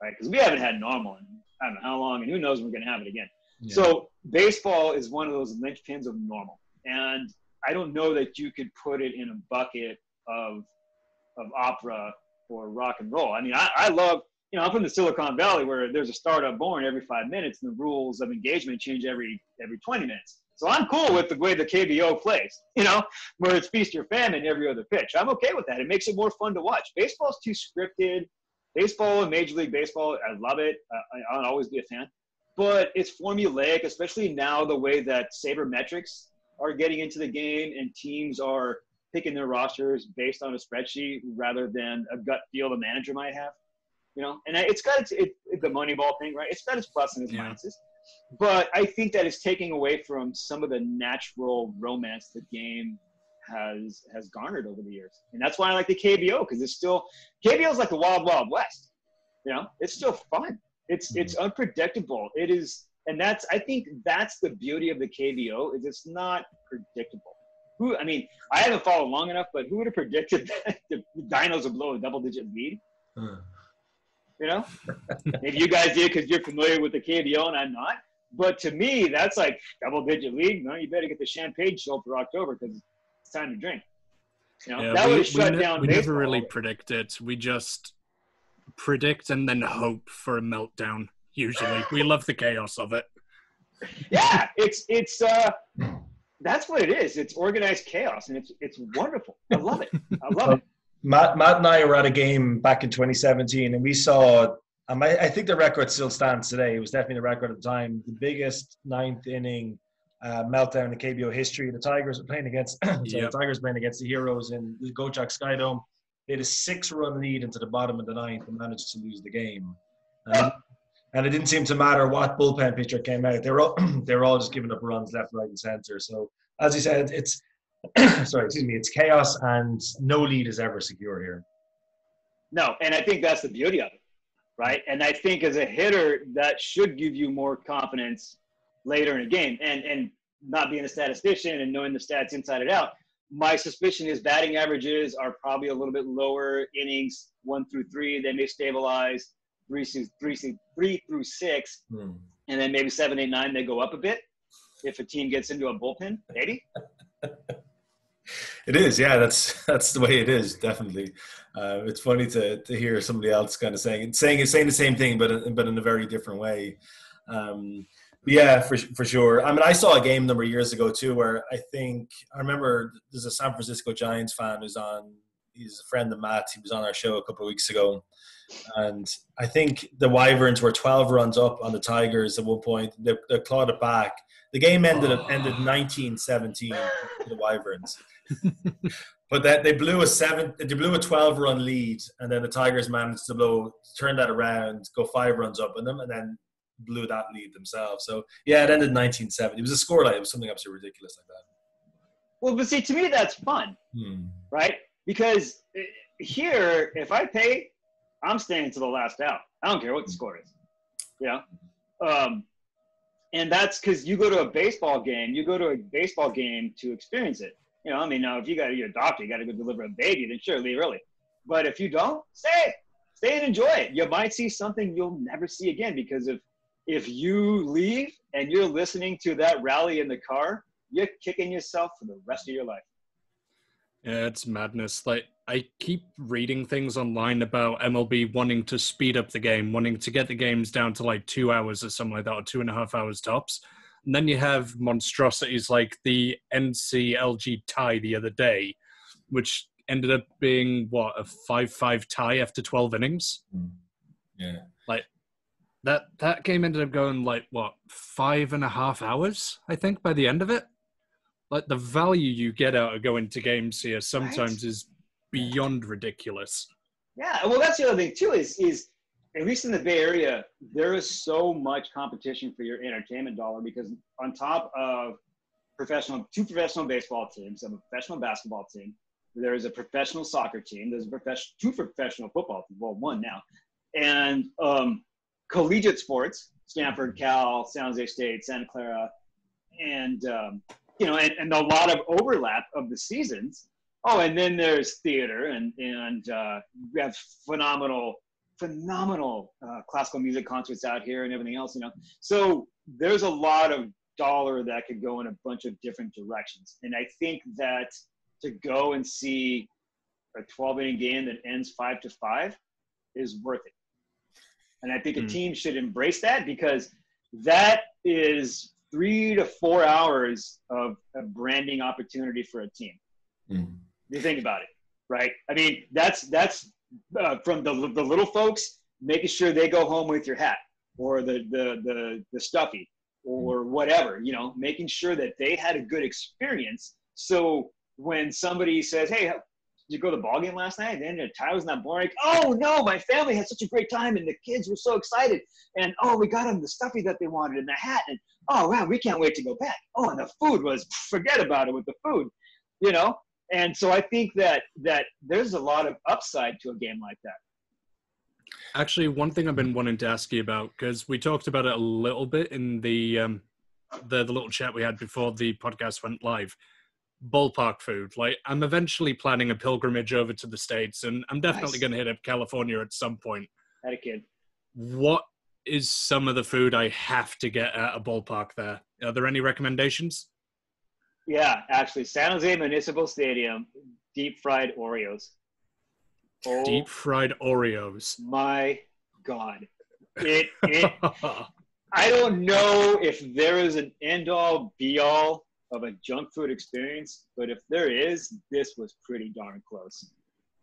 right? Because we haven't had normal in I don't know how long, and who knows when we're going to have it again. Yeah. So baseball is one of those linchpins of normal. And I don't know that you could put it in a bucket of opera or rock and roll. I mean, I love, I'm from the Silicon Valley where there's a startup born every 5 minutes and the rules of engagement change every 20 minutes. So I'm cool with the way the KBO plays, where it's feast or famine every other pitch. I'm okay with that. It makes it more fun to watch. Baseball's too scripted. Baseball and Major League Baseball, I love it. I'll always be a fan. But it's formulaic, especially now the way that sabermetrics are getting into the game and teams are picking their rosters based on a spreadsheet rather than a gut feel the manager might have. And it's got it's the Moneyball thing, right? It's got its plus and its minuses. But I think that it's taking away from some of the natural romance the game has garnered over the years. And that's why I like the KBO, because KBO is like the Wild Wild West. It's still fun. It's unpredictable. It is, and I think that's the beauty of the KBO, is it's not predictable. I haven't followed long enough, but who would have predicted that the Dinos would blow a double-digit lead? Maybe you guys did because you're familiar with the KBO and I'm not. But to me, that's like double-digit lead. No, you better get the champagne show for October because it's time to drink. That would have shut down baseball. We never really predict it. We just predict and then hope for a meltdown. Usually, we love the chaos of it. Yeah, it's that's what it is. It's organized chaos, and it's wonderful. I love it. Matt and I were at a game back in 2017, and we saw. I think the record still stands today. It was definitely the record at the time. The biggest ninth inning meltdown in KBO history. The Tigers were playing against. The Tigers playing against the Heroes in the Gochak Skydome. They had a 6-run lead into the bottom of the ninth and managed to lose the game. And it didn't seem to matter what bullpen pitcher came out. They were all just giving up runs left, right, and center. So as you said, it's it's chaos, and no lead is ever secure here. No, and I think that's the beauty of it, right? And I think as a hitter, that should give you more confidence later in a game. And not being a statistician and knowing the stats inside and out, my suspicion is batting averages are probably a little bit lower. Innings 1 through 3, they may stabilize. 3 through 6, and then maybe 7, 8, 9, they go up a bit if a team gets into a bullpen, maybe. It is, yeah. That's the way it is, definitely. It's funny to hear somebody else kind of saying the same thing, but in a very different way. Yeah, for sure. I saw a game a number of years ago too, where I remember there's a San Francisco Giants fan he's a friend of Matt. He was on our show a couple of weeks ago. And I think the Wyverns were 12 runs up on the Tigers at one point. They clawed it back. The game ended 19-17 for the Wyverns. But that they blew a 12-run lead, and then the Tigers managed to turn that around, go 5 runs up on them, and then blew that lead themselves. So yeah, it ended 19-7. It was a scoreline. It was something absolutely ridiculous like that. Well, but see, to me that's fun, right? Because here, if I pay, I'm staying to the last out. I don't care what the score is, and that's because you go to a baseball game. You go to a baseball game to experience it. Now if you got to be a doctor, you got to go deliver a baby, then sure, leave early. But if you don't, stay and enjoy it. You might see something you'll never see again, because if you leave and you're listening to that rally in the car, you're kicking yourself for the rest of your life. Yeah, it's madness. Like, I keep reading things online about MLB wanting to speed up the game, wanting to get the games down to like 2 hours or something like that, or 2.5 hours tops. And then you have monstrosities like the NC-LG tie the other day, which ended up being, a 5-5 tie after 12 innings? Yeah. Like, that game ended up going 5.5 hours, I think, by the end of it. Like, the value you get out of going to games here sometimes is beyond ridiculous. Yeah, well, that's the other thing too. Is at least in the Bay Area, there is so much competition for your entertainment dollar, because on top of two professional baseball teams, a professional basketball team, there is a professional soccer team, there's two professional football teams, well, one now, and collegiate sports. Stanford, Cal, San Jose State, Santa Clara, and you know, and a lot of overlap of the seasons. Oh, and then there's theater, and we have phenomenal classical music concerts out here and everything else, you know. So there's a lot of dollar that could go in a bunch of different directions. And I think that to go and see a 12-inning game that ends 5-5 is worth it. And I think a team should embrace that, because that is 3 to 4 hours of a branding opportunity for a team. You think about it, right? I mean, that's from the little folks making sure they go home with your hat or the stuffy or whatever, you know, making sure that they had a good experience. So when somebody says, hey, did you go to the ball game last night? And then Ty was not boring. Like, oh no, my family had such a great time and the kids were so excited. And oh, we got them the stuffy that they wanted and the hat. And oh wow, we can't wait to go back. Oh, and the food was, forget about it with the food, you know? And so I think that there's a lot of upside to a game like that. Actually, one thing I've been wanting to ask you about, because we talked about it a little bit in the little chat we had before the podcast went live. Ballpark food. Like, I'm eventually planning a pilgrimage over to the States, and I'm definitely going to hit up California at some point. Had a kid. What is some of the food I have to get at a ballpark there? Are there any recommendations? Yeah, actually, San Jose Municipal Stadium, deep fried Oreos. Oh, deep fried Oreos. My God. It I don't know if there is an end-all, be-all of a junk food experience, but if there is, this was pretty darn close.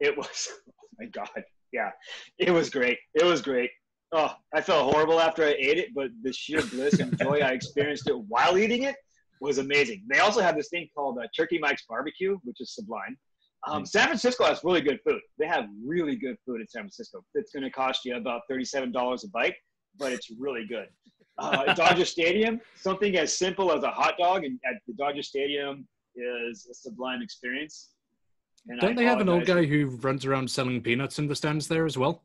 It was, oh my God. Yeah, it was great. It was great. Oh, I felt horrible after I ate it, but the sheer bliss and joy I experienced it while eating it was amazing. They also have this thing called Turkey Mike's Barbecue, which is sublime. San Francisco has really good food. They have really good food in San Francisco. It's going to cost you about $37 a bite, but it's really good. At Dodger Stadium, something as simple as a hot dog at the Dodger Stadium is a sublime experience. And don't they have an old guy who runs around selling peanuts in the stands there as well?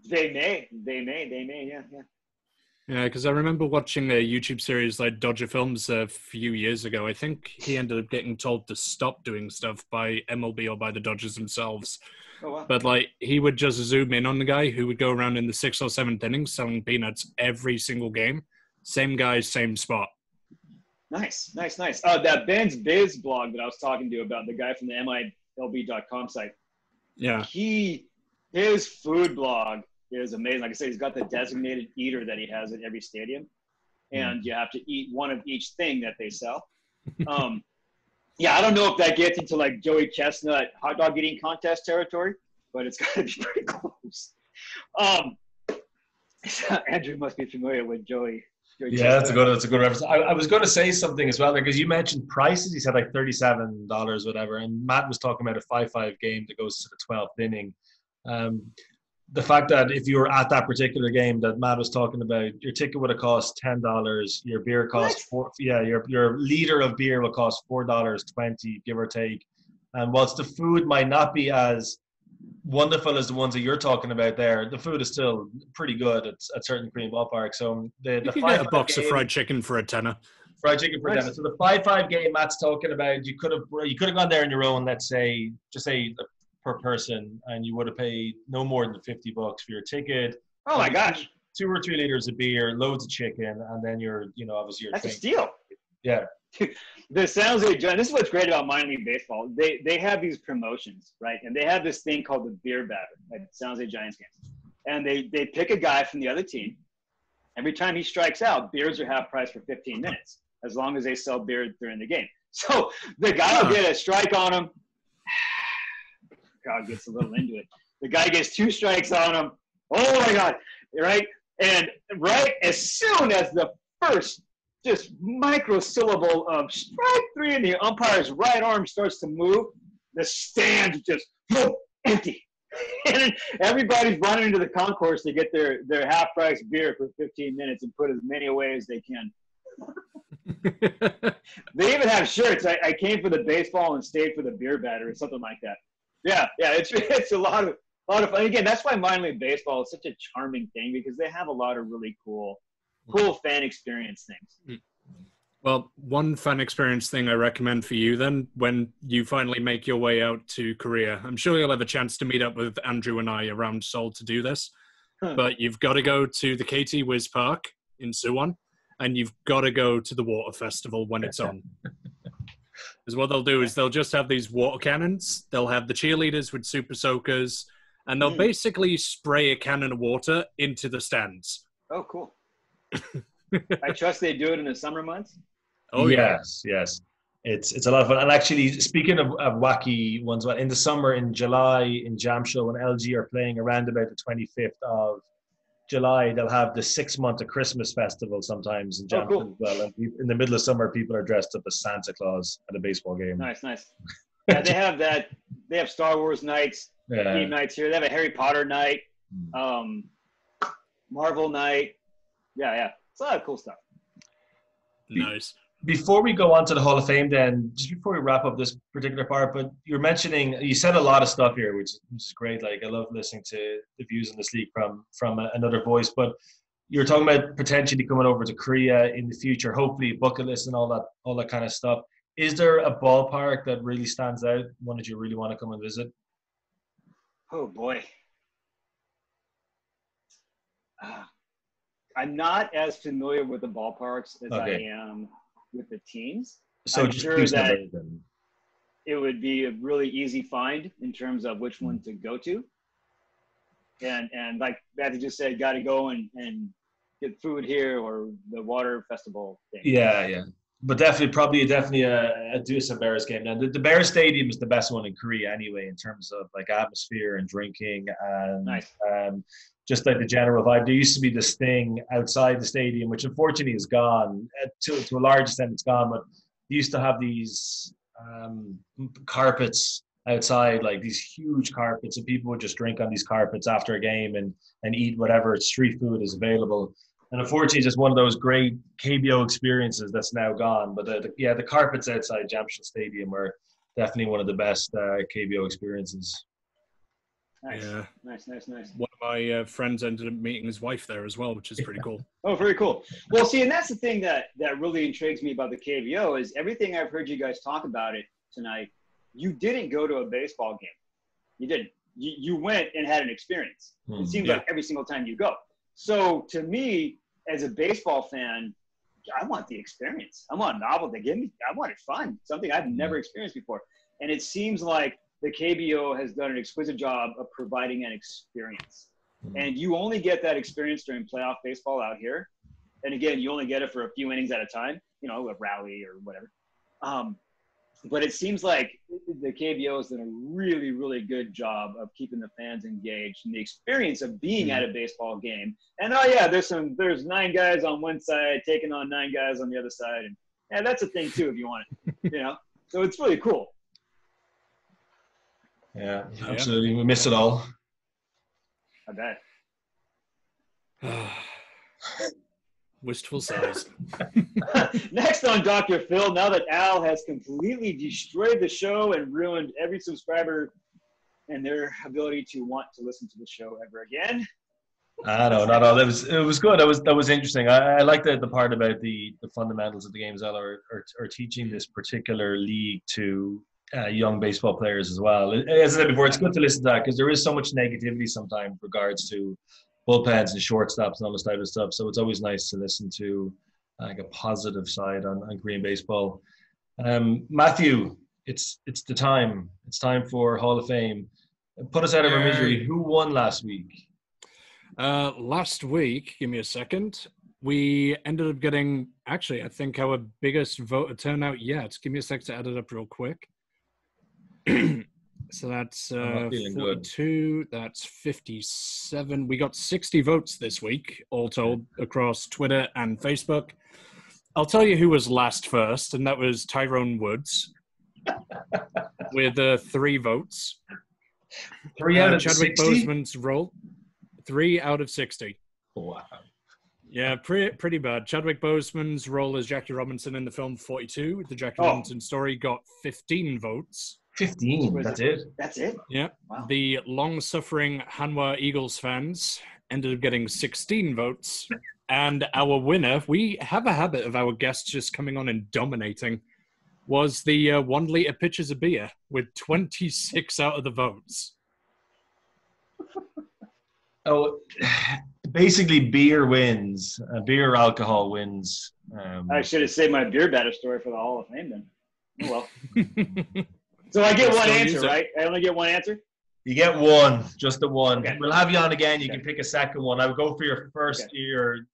They may, yeah. Yeah, because I remember watching a YouTube series like Dodger Films a few years ago. I think he ended up getting told to stop doing stuff by MLB or by the Dodgers themselves. Oh, wow. But like, he would just zoom in on the guy who would go around in the 6th or 7th innings selling peanuts every single game. Same guy, same spot. Nice. That Ben's Biz blog that I was talking to you about, the guy from the MILB.com site. Yeah. His food blog is amazing. Like I said, he's got the designated eater that he has at every stadium, and you have to eat one of each thing that they sell. Yeah, I don't know if that gets into like Joey Chestnut hot dog eating contest territory, but it's got to be pretty close. Andrew must be familiar with Joey. Yeah, that's a good reference. I was going to say something as well, because you mentioned prices. You said like $37, whatever, and Matt was talking about a 5-5 game that goes to the 12th inning. The fact that if you were at that particular game that Matt was talking about, your ticket would have cost $10. Your beer cost your liter of beer will cost $4.20, give or take. And whilst the food might not be as wonderful as the ones that you're talking about there, the food is still pretty good at certain Korean ballparks. So you can get a box of fried chicken for a tenner. Fried chicken for $10. So the 5-5 game Matt's talking about, you could have gone there on your own. Let's say, just say per person, and you would have paid no more than $50 for your ticket. Oh my gosh! 2 or 3 liters of beer, loads of chicken, and then obviously that's a steal. Yeah. The San Jose Giants. This is what's great about minor league baseball. They have these promotions, right? And they have this thing called the beer batter at San Jose Giants games, and they pick a guy from the other team. Every time he strikes out, beers are half price for 15 minutes, as long as they sell beer during the game. So the guy will get a strike on him. Crowd gets a little into it. The guy gets 2 strikes on him. Oh my God! Right, and right as soon as the first just microsyllable of strike 3 and the umpire's right arm starts to move, the stand just empty, and everybody's running into the concourse to get their half-price beer for 15 minutes and put as many away as they can. They even have shirts. I came for the baseball and stayed for the beer batter or something like that. Yeah, it's a lot of fun. Again, that's why minor league baseball is such a charming thing, because they have a lot of really cool cool fan experience things. Well, one fan experience thing I recommend for you then, when you finally make your way out to Korea, I'm sure you'll have a chance to meet up with Andrew and I around Seoul to do this, but you've got to go to the KT Wiz Park in Suwon, and you've got to go to the water festival when it's on. Because what they'll do is they'll just have these water cannons, they'll have the cheerleaders with super soakers, and they'll basically spray a cannon of water into the stands. Oh, cool. I trust they do it in the summer months. Oh yes, yes. It's a lot of fun. And actually, speaking of wacky ones, in the summer in July in Jamshul, when LG are playing around about the 25th of July, they'll have the 6 month of Christmas festival sometimes in Jamshul as well. And in the middle of summer, people are dressed up as Santa Claus at a baseball game. Nice. Yeah, they have that. They have Star Wars nights, game nights here. They have a Harry Potter night, Marvel night. Yeah. It's a lot of cool stuff. Nice. Before we go on to the Hall of Fame, then, just before we wrap up this particular part, but you're mentioning, you said a lot of stuff here, which is great. Like, I love listening to the views in this league from another voice, but you're talking about potentially coming over to Korea in the future, hopefully bucket list and all that kind of stuff. Is there a ballpark that really stands out, one that you really want to come and visit? Oh, boy. I'm not as familiar with the ballparks as I am with the teams. So I'm sure that it would be a really easy find in terms of which one to go to. And like Matthew just said, got to go and get food here or the water festival thing. Yeah. But definitely a Doosan Bears game. Now, the Bears Stadium is the best one in Korea anyway, in terms of like atmosphere and drinking and just like the general vibe. There used to be this thing outside the stadium, which unfortunately is gone. To a large extent, it's gone. But they used to have these carpets outside, like these huge carpets, and people would just drink on these carpets after a game and eat whatever street food is available. And unfortunately, it's just one of those great KBO experiences that's now gone. But the carpets outside Jamshul Stadium are definitely one of the best KBO experiences. Nice. Yeah. Nice. One of my friends ended up meeting his wife there as well, which is pretty cool. Oh, very cool. Well, see, and that's the thing that really intrigues me about the KBO is everything I've heard you guys talk about it tonight. You didn't go to a baseball game. You didn't. You went and had an experience. It seems like every single time you go. So to me, as a baseball fan, I want the experience. I want novelty. I want it fun. Something I've never experienced before. And it seems like the KBO has done an exquisite job of providing an experience. And you only get that experience during playoff baseball out here. And again, you only get it for a few innings at a time, a rally or whatever. But it seems like the KBO has done a really, really good job of keeping the fans engaged and the experience of being at a baseball game. And there's 9 guys on one side taking on 9 guys on the other side. And that's a thing too, if you want it, So it's really cool. Yeah, absolutely. We miss it all. I bet. Wistful sighs. Next on Dr. Phil, now that Al has completely destroyed the show and ruined every subscriber and their ability to want to listen to the show ever again. No, not all. It was good. That was interesting. I like the part about the fundamentals of the game as well, or teaching this particular league to young baseball players as well. As I said before, it's good to listen to that because there is so much negativity sometimes with regards to bullpens and shortstops and all this type of stuff. So it's always nice to listen to like a positive side on Korean baseball. Matthew, it's the time. It's time for Hall of Fame. Put us out of our misery. Who won last week? Last week, give me a second. We ended up getting, actually, I think our biggest voter turnout yet. Give me a sec to add it up real quick. So that's 42, that's 57. We got 60 votes this week, all told, across Twitter and Facebook. I'll tell you who was last first, and that was Tyrone Woods with 3 votes. 3 out of Chadwick 60? Boseman's role, 3 out of 60. Wow. Yeah, pretty bad. Chadwick Boseman's role as Jackie Robinson in the film 42, the Jackie Robinson story, got 15 votes. 15, that's it? That's it? Yeah. Wow. The long-suffering Hanwha Eagles fans ended up getting 16 votes, And our winner, we have a habit of our guests just coming on and dominating, was the 1 liter pitchers of beer with 26 out of the votes. Oh, basically beer wins. Beer or alcohol wins. I should have saved my beer batter story for the Hall of Fame then. Oh, well. So I get one answer, right? I only get one answer? You get one, just the one. Okay. We'll have you on again. You can pick a second one. I would go for your first year.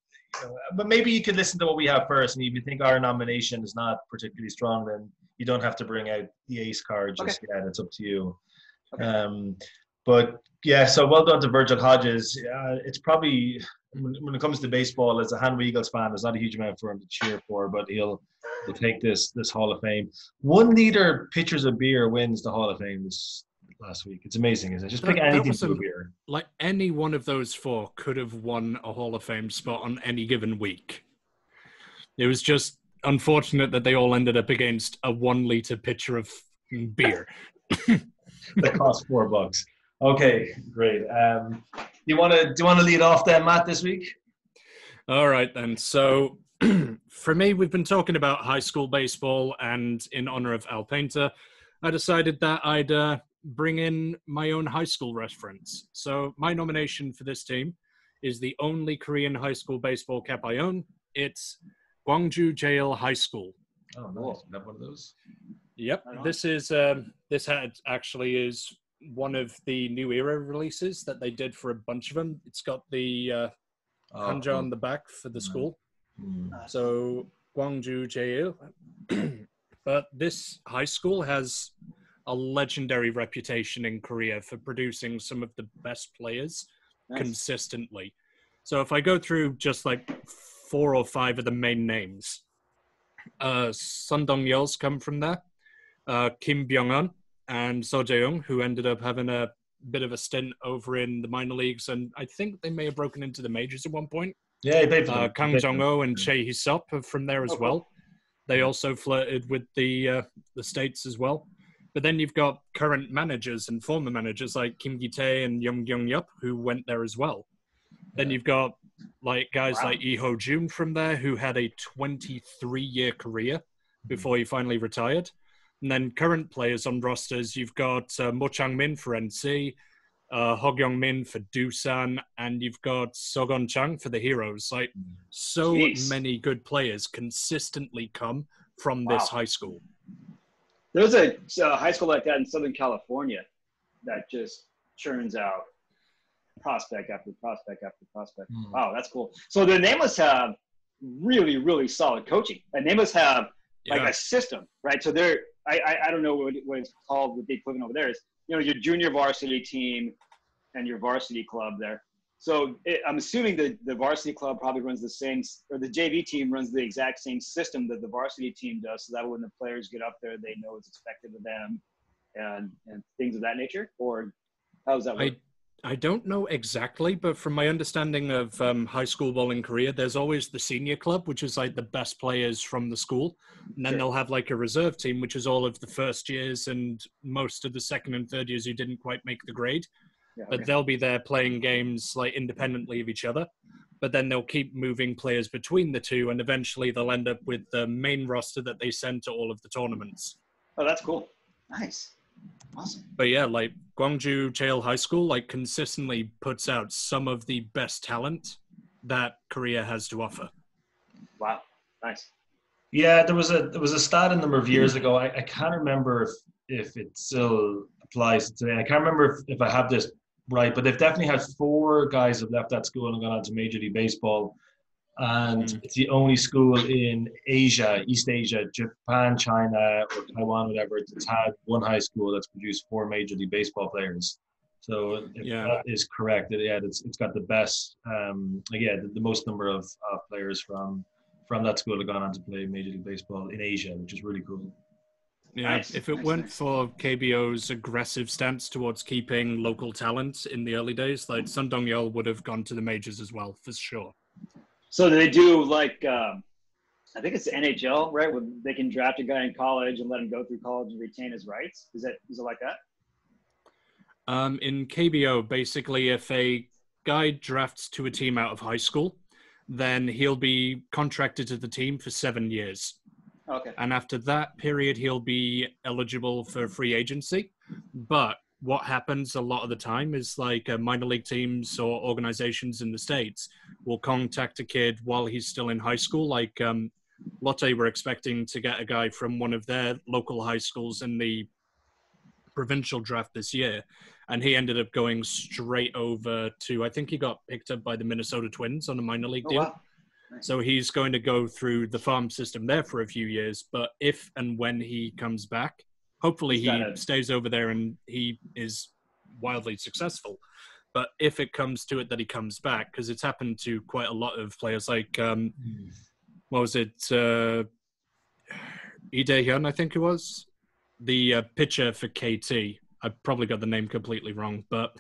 But maybe you could listen to what we have first. And if you think our nomination is not particularly strong, then you don't have to bring out the ace card just yet. It's up to you. Okay. But yeah, so well done to Virgil Hodges. It's probably, when it comes to baseball, as a Hanwha Eagles fan, there's not a huge amount for him to cheer for, but he'll take this Hall of Fame. 1 liter pitchers of beer wins the Hall of Fame this last week. It's amazing, isn't it? Just pick anything to a beer. Like any one of those four could have won a Hall of Fame spot on any given week. It was just unfortunate that they all ended up against a 1 liter pitcher of beer. That cost $4. Okay, great. Do you want to lead off then, Matt, this week? All right, then. So for me, we've been talking about high school baseball, and in honor of Al Painter, I decided that I'd bring in my own high school reference. So my nomination for this team is the only Korean high school baseball cap I own. It's Gwangju Jeil High School. Oh, nice. You have one of those? Yep. This hat actually is one of the new era releases that they did for a bunch of them. It's got the Hanwha on the back for the school. So Gwangju Jeil. But this high school has a legendary reputation in Korea for producing some of the best players consistently. So if I go through just like 4 or 5 of the main names, Sun Dong-yeol's come from there, Kim Byung-un, and So Jae-young, who ended up having a bit of a stint over in the minor leagues, and I think they may have broken into the majors at one point. Yeah, he played for them. Kang Jong-ho and Chae Hee-sop are from there as well. They also flirted with the States as well. But then you've got current managers and former managers like Kim Gi-tae and Young Kyung-yup who went there as well. Then you've got like guys like Lee Ho-jun from there who had a 23-year career before he finally retired. And then current players on rosters, you've got Mo Chang-min for NC, Ho Kyung-min for Doosan, and you've got Sogon Chang for the Heroes. Like, so many good players consistently come from this high school. There's a high school like that in Southern California that just churns out prospect after prospect after prospect. Wow, that's cool. So the name must have really, really solid coaching. And they must have like a system, right? So they're, I don't know what it's called, what the equivalent over there is, your junior varsity team and your varsity club there. So I'm assuming that the varsity club probably runs the same, or the JV team runs the exact same system that the varsity team does, so that when the players get up there, they know what's expected of them and things of that nature? Or how does that work? I don't know exactly, but from my understanding of high school ball in Korea, there's always the senior club, which is like the best players from the school. And then they'll have like a reserve team, which is all of the first years and most of the second and third years who didn't quite make the grade. But they'll be there playing games like independently of each other. But then they'll keep moving players between the two, and eventually they'll end up with the main roster that they send to all of the tournaments. Oh, that's cool. Nice. Awesome. But yeah, like Gwangju Jeil High School, like consistently puts out some of the best talent that Korea has to offer. Wow. Nice. Yeah, there was a stat a number of years ago. I can't remember if it still applies today. I can't remember if I have this right, but they've definitely had 4 guys have left that school and gone on to Major League Baseball. And it's the only school in Asia, East Asia, Japan, China, or Taiwan, whatever, that's had one high school that's produced 4 Major League Baseball players. So if that is correct, it's got the best, the most number of players from that school have gone on to play Major League Baseball in Asia, which is really cool. Yeah, if it weren't for KBO's aggressive stance towards keeping local talent in the early days, like Sun Dong-yeol would have gone to the majors as well, for sure. So they do like, I think it's the NHL, right? Where they can draft a guy in college and let him go through college and retain his rights. Is it like that? In KBO, basically, if a guy drafts to a team out of high school, then he'll be contracted to the team for 7 years. Okay. And after that period, he'll be eligible for free agency. But what happens a lot of the time is like minor league teams or organizations in the States will contact a kid while he's still in high school. Like Lotte were expecting to get a guy from one of their local high schools in the provincial draft this year. And he ended up going straight over to, I think he got picked up by the Minnesota Twins on a minor league deal. Wow. Nice. So he's going to go through the farm system there for a few years. But if and when he comes back, hopefully he stays over there and he is wildly successful. But if it comes to it that he comes back, because it's happened to quite a lot of players, like, what was it? Lee Dae-hyun, I think it was. The pitcher for KT. I probably got the name completely wrong, but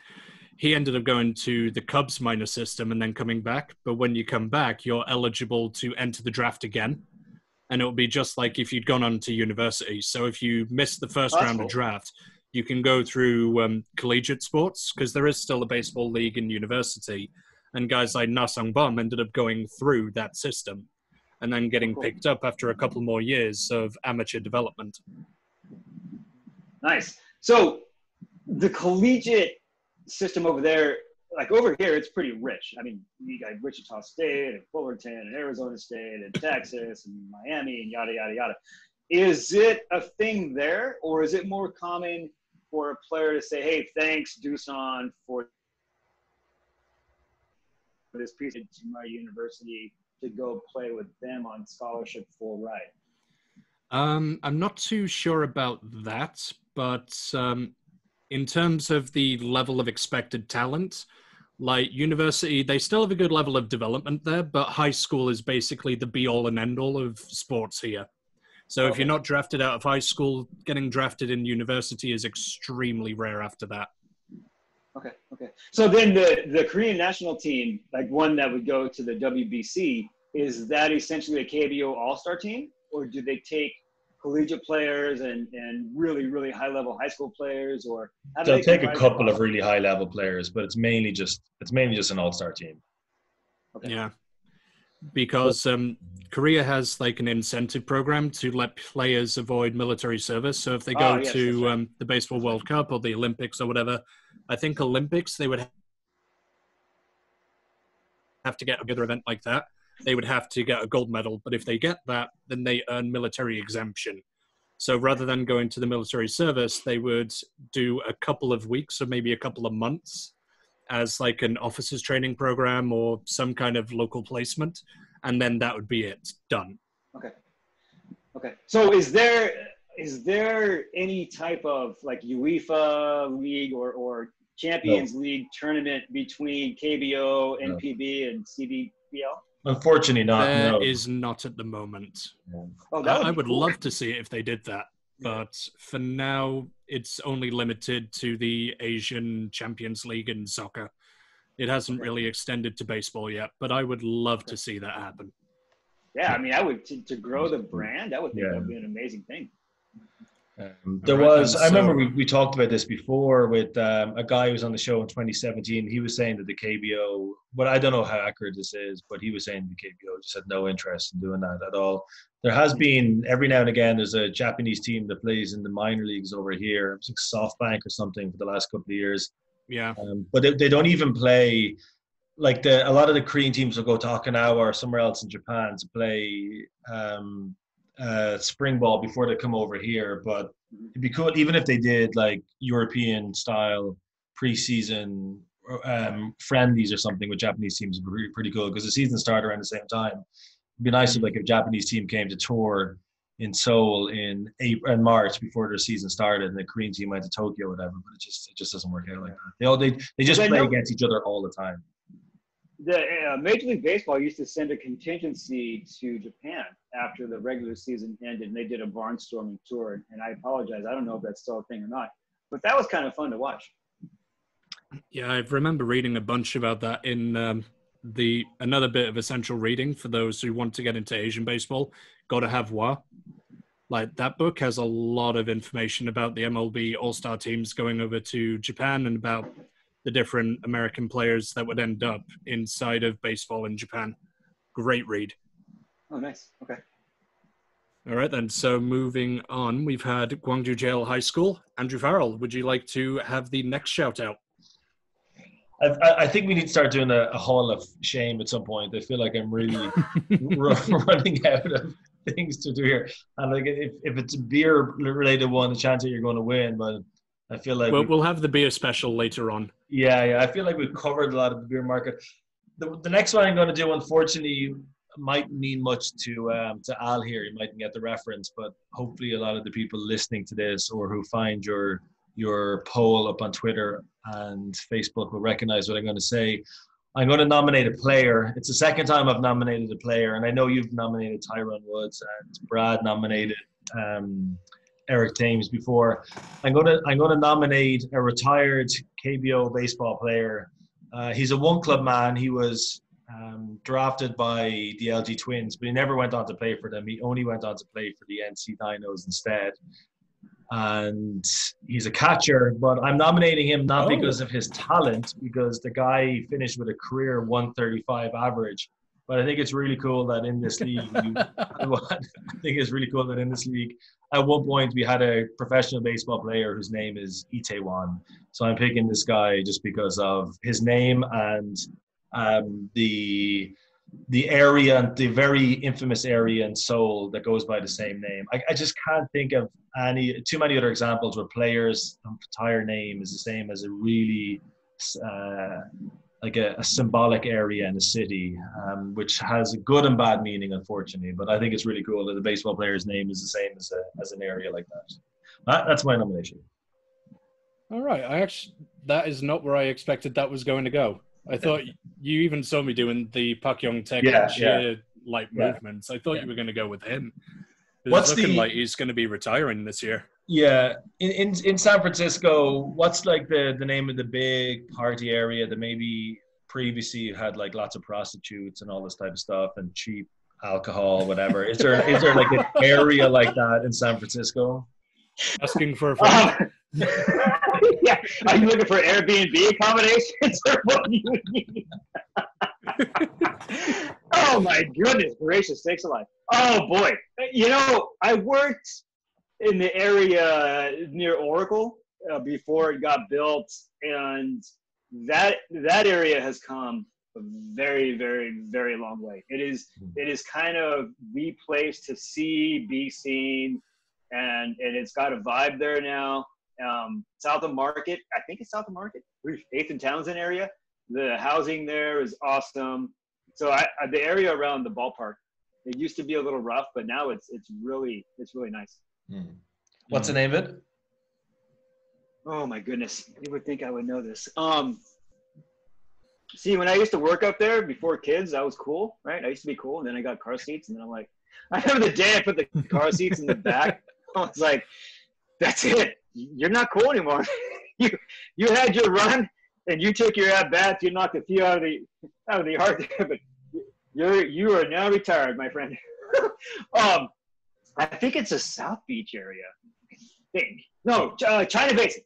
he ended up going to the Cubs minor system and then coming back. But when you come back, you're eligible to enter the draft again. And it will be just like if you'd gone on to university. So if you missed the first round of draft, you can go through collegiate sports, because there is still a baseball league in university. And guys like Na Sung-bum ended up going through that system and then getting picked up after a couple more years of amateur development. Nice. So the collegiate system over there, like over here, it's pretty rich. I mean, you got Wichita State and Fullerton and Arizona State and Texas and Miami and yada, yada, yada. Is it a thing there, or is it more common for a player to say, hey, thanks, Doosan, for this piece of my university to go play with them on scholarship full ride? I'm not too sure about that, but in terms of the level of expected talent, like university, they still have a good level of development there, but high school is basically the be-all and end-all of sports here. So if you're not drafted out of high school, getting drafted in university is extremely rare after that. Okay. So then the Korean national team, like one that would go to the WBC, is that essentially a KBO all-star team? Or do they take collegiate players and really, really high-level high school players? Or they'll take a couple of really high-level players, but it's mainly just an all-star team. Okay. Yeah, because Korea has like an incentive program to let players avoid military service. So if they go to the Baseball World Cup or the Olympics or whatever, I think Olympics, they would have to get a good event like that. They would have to get a gold medal. But if they get that, then they earn military exemption. So rather than going to the military service, they would do a couple of weeks or maybe a couple of months as like an officers training program or some kind of local placement. And then that would be it. Done. Okay. So is there any type of like UEFA league or Champions League tournament between KBO, NPB, and CBBL? Unfortunately not. There is not at the moment. I would love to see it if they did that. But for now, it's only limited to the Asian Champions League in soccer. It hasn't really extended to baseball yet, but I would love to see that happen. Yeah, I mean, I would to grow the brand. I would think that would be an amazing thing. I remember we talked about this before with a guy who was on the show in 2017. He was saying that the KBO, but I don't know how accurate this is, but he was saying the KBO just had no interest in doing that at all. There has been, every now and again, there's a Japanese team that plays in the minor leagues over here. It's like SoftBank or something for the last couple of years. Yeah. But they don't even play, like a lot of the Korean teams will go to Okinawa or somewhere else in Japan to play spring ball before they come over here. But it'd be cool even if they did like European style preseason friendlies or something with Japanese teams. Would be pretty cool because the season started around the same time. It'd be nice if like a Japanese team came to tour in Seoul in April and March before their season started, and the Korean team went to Tokyo or whatever. But it just doesn't work out like that. They just play against each other all the time. The Major League Baseball used to send a contingency to Japan after the regular season ended, and they did a barnstorming tour. And I apologize, I don't know if that's still a thing or not, but that was kind of fun to watch. Yeah, I remember reading a bunch about that in another bit of essential reading for those who want to get into Asian baseball. Go to Hanwha. Like that book has a lot of information about the MLB All-Star teams going over to Japan and about the different American players that would end up inside of baseball in Japan. Great read. Oh, nice. Okay. All right, then. So moving on, we've had Gwangju Jeil High School. Andrew Farrell, would you like to have the next shout out? I think we need to start doing a Hall of Shame at some point. I feel like I'm really running out of things to do here. And like, if it's a beer-related one, the chance that you're going to win. But I feel like we'll have the beer special later on. Yeah. I feel like we've covered a lot of the beer market. The next one I'm going to do, unfortunately, might mean much to Al here. You mightn't get the reference, but hopefully a lot of the people listening to this or who find your poll up on Twitter and Facebook will recognize what I'm going to say. I'm going to nominate a player. It's the second time I've nominated a player, and I know you've nominated Tyron Woods and Brad nominated Eric Thames before. I'm going to nominate a retired KBO baseball player. He's a one-club man. He was drafted by the LG Twins, but he never went on to play for them. He only went on to play for the NC Dinos instead. And he's a catcher, but I'm nominating him not because of his talent, because the guy finished with a career 135 average. But I think it's really cool that in this league, at one point we had a professional baseball player whose name is Tae-won. So I'm picking this guy just because of his name and the area, the very infamous area in Seoul that goes by the same name. I just can't think of too many other examples where players' entire name is the same as a really like a symbolic area in a city, which has a good and bad meaning, unfortunately. But I think it's really cool that the baseball player's name is the same as an area like that. That's my nomination. All right. That is not where I expected that was going to go. I thought you even saw me doing the Pak Yong-taek movements. I thought you were going to go with him. It's looking like he's going to be retiring this year. Yeah. In San Francisco, what's like the name of the big party area that maybe previously had like lots of prostitutes and all this type of stuff and cheap alcohol, whatever? Is there like an area like that in San Francisco? Asking for a friend. Yeah, are you looking for Airbnb accommodations or what do you need? Oh my goodness gracious, sakes alive. Oh boy. You know, I worked in the area near Oracle before it got built, and that area has come a very, very, very long way. It is kind of the place to see, be seen, and it's got a vibe there now. South of Market, I think it's South of Market, 8th and Townsend area. The housing there is awesome. So the area around the ballpark, it used to be a little rough, but now it's really nice. What's the name of it? Oh my goodness, you would think I would know this. See, when I used to work up there before kids, I was cool, right? I used to be cool, and then I got car seats, and then I'm like, I remember the day I put the car seats in the back. I was like, that's it. You're not cool anymore. You had your run and you took your at bats. You knocked a few out of the yard there, but you are now retired, my friend. I think it's a South Beach area. I think China Basin.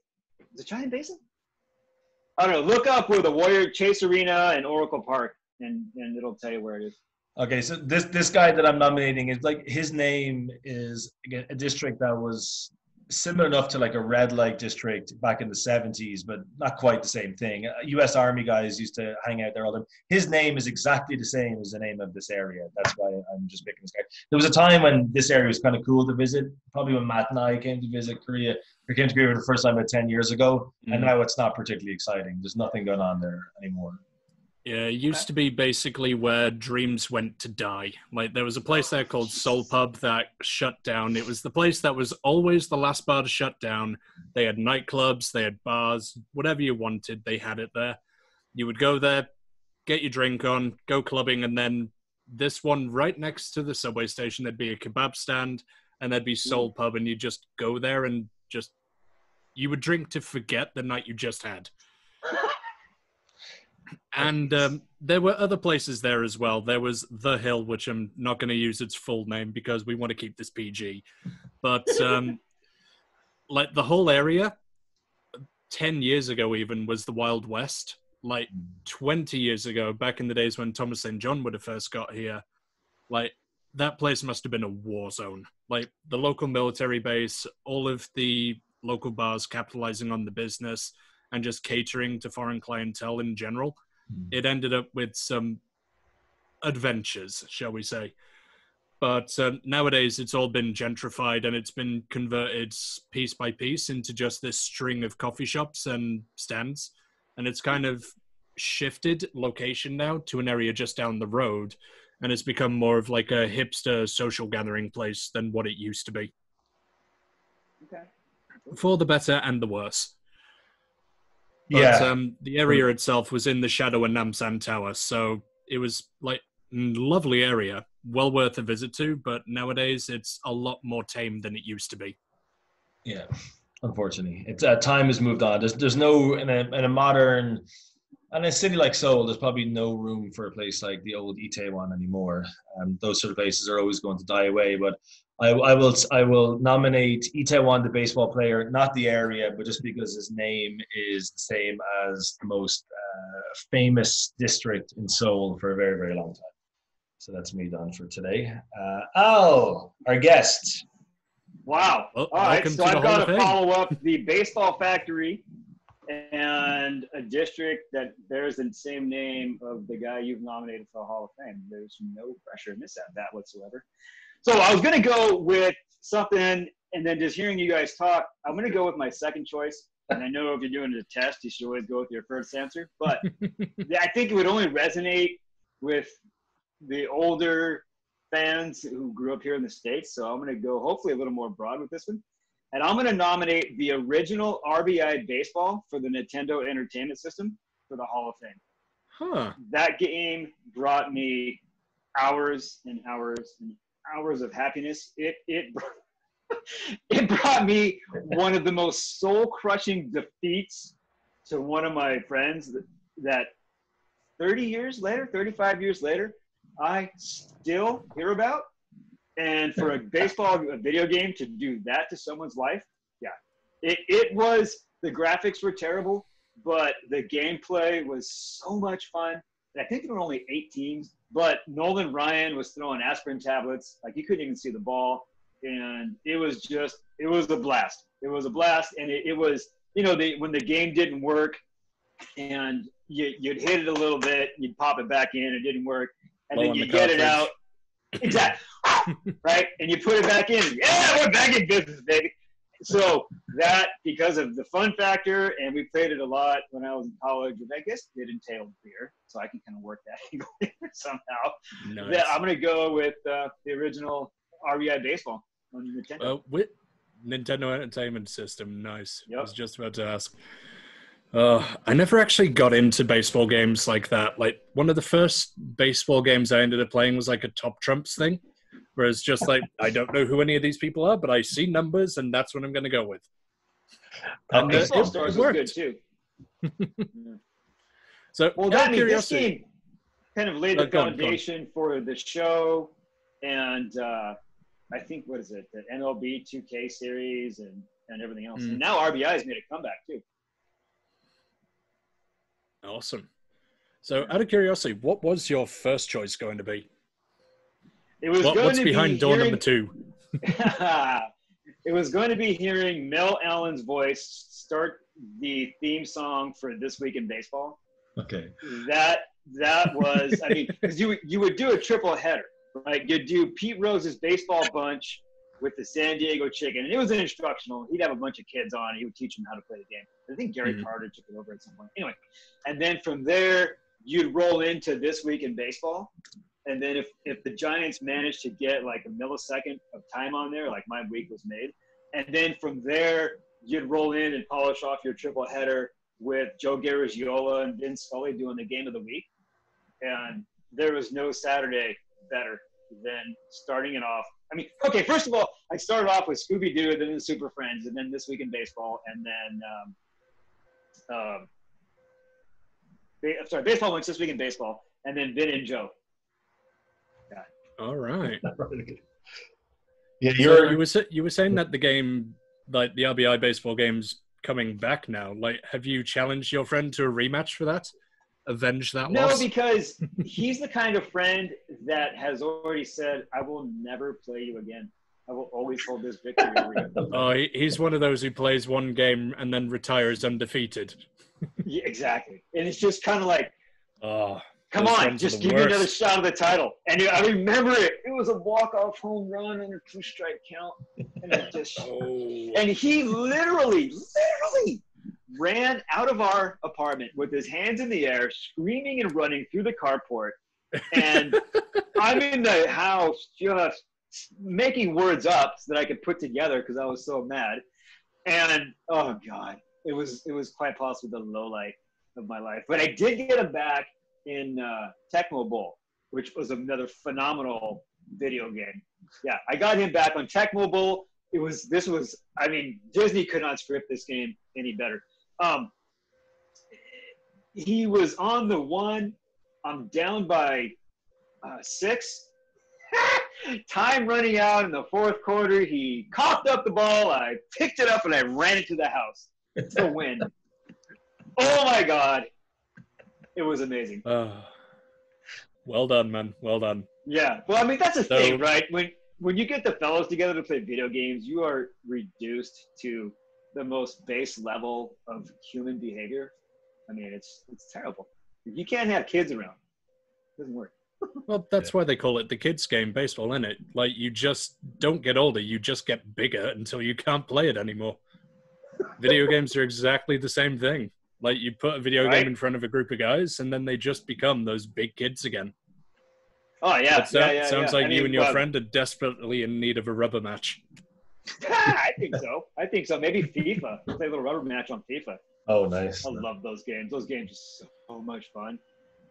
Is it China Basin? I don't know. Look up where the Warrior Chase Arena and Oracle Park, and it'll tell you where it is. Okay, so this guy that I'm nominating is like, his name is again a district that was similar enough to like a red light district back in the 70s, but not quite the same thing. U.S. Army guys used to hang out there all the time. His name is exactly the same as the name of this area. That's why I'm just picking this guy. There was a time when this area was kind of cool to visit, probably when Matt and I came to visit Korea. We came to Korea for the first time about 10 years ago, and now it's not particularly exciting. There's nothing going on there anymore. Yeah, it used to be basically where dreams went to die. Like, there was a place there called Soul Pub that shut down. It was the place that was always the last bar to shut down. They had nightclubs, they had bars, whatever you wanted, they had it there. You would go there, get your drink on, go clubbing, and then this one right next to the subway station, there'd be a kebab stand, and there'd be Soul Pub, and you'd just go there and you would drink to forget the night you just had. And there were other places there as well. There was The Hill, which I'm not going to use its full name because we want to keep this PG. But like the whole area, 10 years ago even, was the Wild West. like 20 years ago, back in the days when Thomas St. John would have first got here, like that place must have been a war zone. Like the local military base, all of the local bars capitalizing on the business and just catering to foreign clientele in general. It ended up with some adventures, shall we say. But nowadays it's all been gentrified and it's been converted piece by piece into just this string of coffee shops and stands. And it's kind of shifted location now to an area just down the road. And it's become more of like a hipster social gathering place than what it used to be. Okay. For the better and the worse. Yeah. But the area itself was in the shadow of Namsan Tower. So it was like a lovely area, well worth a visit to. But nowadays it's a lot more tame than it used to be. Yeah, unfortunately. It's time has moved on. There's no, in a modern, in a city like Seoul, there's probably no room for a place like the old Tae-won anymore. Those sort of places are always going to die away. But I will nominate Tae-won, the baseball player, not the area, but just because his name is the same as the most famous district in Seoul for a very, very long time. So that's me done for today. Al, our guest. Wow. Well, all right, so I've got to follow up the Baseball Factory and a district that bears the same name of the guy you've nominated for the Hall of Fame. There's no pressure in this at that whatsoever. So I was going to go with something, and then just hearing you guys talk, I'm going to go with my second choice. And I know if you're doing a test, you should always go with your first answer. But I think it would only resonate with the older fans who grew up here in the States. So I'm going to go hopefully a little more broad with this one. And I'm going to nominate the original R.B.I. baseball for the Nintendo Entertainment System for the Hall of Fame. Huh. That game brought me hours and hours and hours of happiness. It brought me one of the most soul-crushing defeats to one of my friends that 30 years later, 35 years later, I still hear about. And for a video game to do that to someone's life, yeah. It was, the graphics were terrible, but the gameplay was so much fun. I think there were only 8 teams, but Nolan Ryan was throwing aspirin tablets. Like, you couldn't even see the ball. And it was a blast. It was a blast. And it was, when the game didn't work and you'd hit it a little bit, you'd pop it back in, it didn't work. And then you get it out. Exactly. Right? And you put it back in. Yeah, we're back in business, baby. So that, because of the fun factor, and we played it a lot when I was in college, which I guess it entailed beer, so I can kind of work that angle in somehow. Nice. I'm going to go with the original R.B.I. baseball on Nintendo. With Nintendo Entertainment System, nice. Yep. I was just about to ask. I never actually got into baseball games like that. Like, one of the first baseball games I ended up playing was like a Top Trumps thing, where it's just like, I don't know who any of these people are, but I see numbers, and that's what I'm going to go with. And Baseball Stars was good too. So, well, this game kind of laid the foundation for the show, and I think, what is it, the MLB 2K series and everything else. And now R.B.I. has made a comeback too. Awesome. So, out of curiosity, what was your first choice going to be? What's behind door number 2? It was going to be hearing Mel Allen's voice start the theme song for This Week in Baseball. Okay. That was, I mean, because you would do a triple header, right? You'd do Pete Rose's baseball bunch with the San Diego Chicken, and it was an instructional. He'd have a bunch of kids on. He would teach them how to play the game. I think Gary Carter took it over at some point. Anyway, and then from there, you'd roll into This Week in Baseball. And then if the Giants managed to get like a millisecond of time on there, like my week was made. And then from there, you'd roll in and polish off your triple header with Joe Garagiola and Vin Scully doing the game of the week. And there was no Saturday better than starting it off. I mean, okay, first of all, I started off with Scooby-Doo, then the Super Friends, and then This Week in Baseball, and then Baseball went This Week in Baseball, and then Vin and Joe. Yeah. All right. Yeah, you were saying that the game, like the R.B.I. baseball game's coming back now. Like, have you challenged your friend to a rematch for that? avenge that No, loss? because he's the kind of friend that has already said, I will never play you again. I will always hold this victory over you. Oh, he's one of those who plays one game and then retires undefeated. Yeah, exactly. And it's just kind of like, Oh, come those on, ones are just the give me another worst. shot of the title. And I remember it. It was a walk-off home run and a 2-strike count. And it just and he literally ran out of our apartment with his hands in the air, screaming and running through the carport. And I'm in the house just making words up so that I could put together because I was so mad. And, oh, God, it was quite possibly the low light of my life. But I did get him back in Tecmo Bowl, which was another phenomenal video game. Yeah, I got him back on Tecmo Bowl. I mean, Disney could not script this game any better. He was on the 1. I'm down by 6. Time running out in the 4th quarter. He coughed up the ball. I picked it up and I ran it to the house to win. Oh, my God. It was amazing. Well done, man. Well done. Yeah. Well, I mean, that's the thing, right? When you get the fellows together to play video games, you are reduced to the most base level of human behavior. I mean, it's terrible. You can't have kids around. It doesn't work. Well, that's why they call it the kids' game, baseball, isn't it? Like, you just don't get older. You just get bigger until you can't play it anymore. Video games are exactly the same thing. Like, you put a video game in front of a group of guys, and then they just become those big kids again. Oh, yeah. Sounds like you and your friend are desperately in need of a rubber match. I think so. Maybe FIFA. Play a little rubber match on FIFA. Oh, nice. I love those games. Those games are so much fun.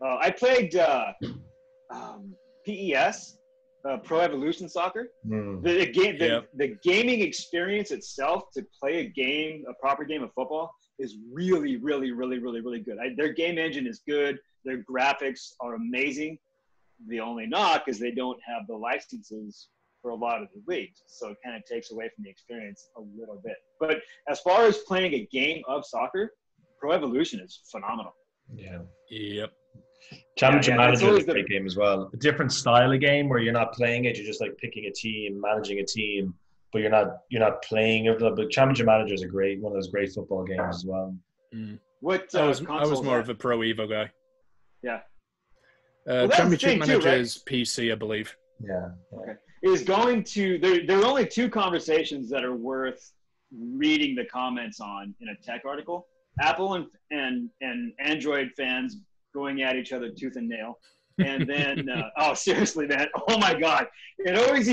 I played PES, Pro Evolution Soccer. The gaming experience itself to play a proper game of football is really, really, really, really, really good. Their game engine is good. Their graphics are amazing. The only knock is they don't have the licenses for a lot of the leagues, so it kind of takes away from the experience a little bit. But as far as playing a game of soccer, Pro Evolution is phenomenal. Yeah. Yep. Championship Manager is a great game as well. A different style of game where you're not playing it, you're just like picking a team, managing a team, but you're not playing it. But Championship Manager is one of those great football games as well. What I was more of a Pro Evo guy. Yeah. Championship Manager is PC, I believe. Yeah. Okay. Is going to there are only 2 conversations that are worth reading the comments on in a tech article. Apple and Android fans going at each other tooth and nail. And then, oh, seriously, man. Oh, my God. It always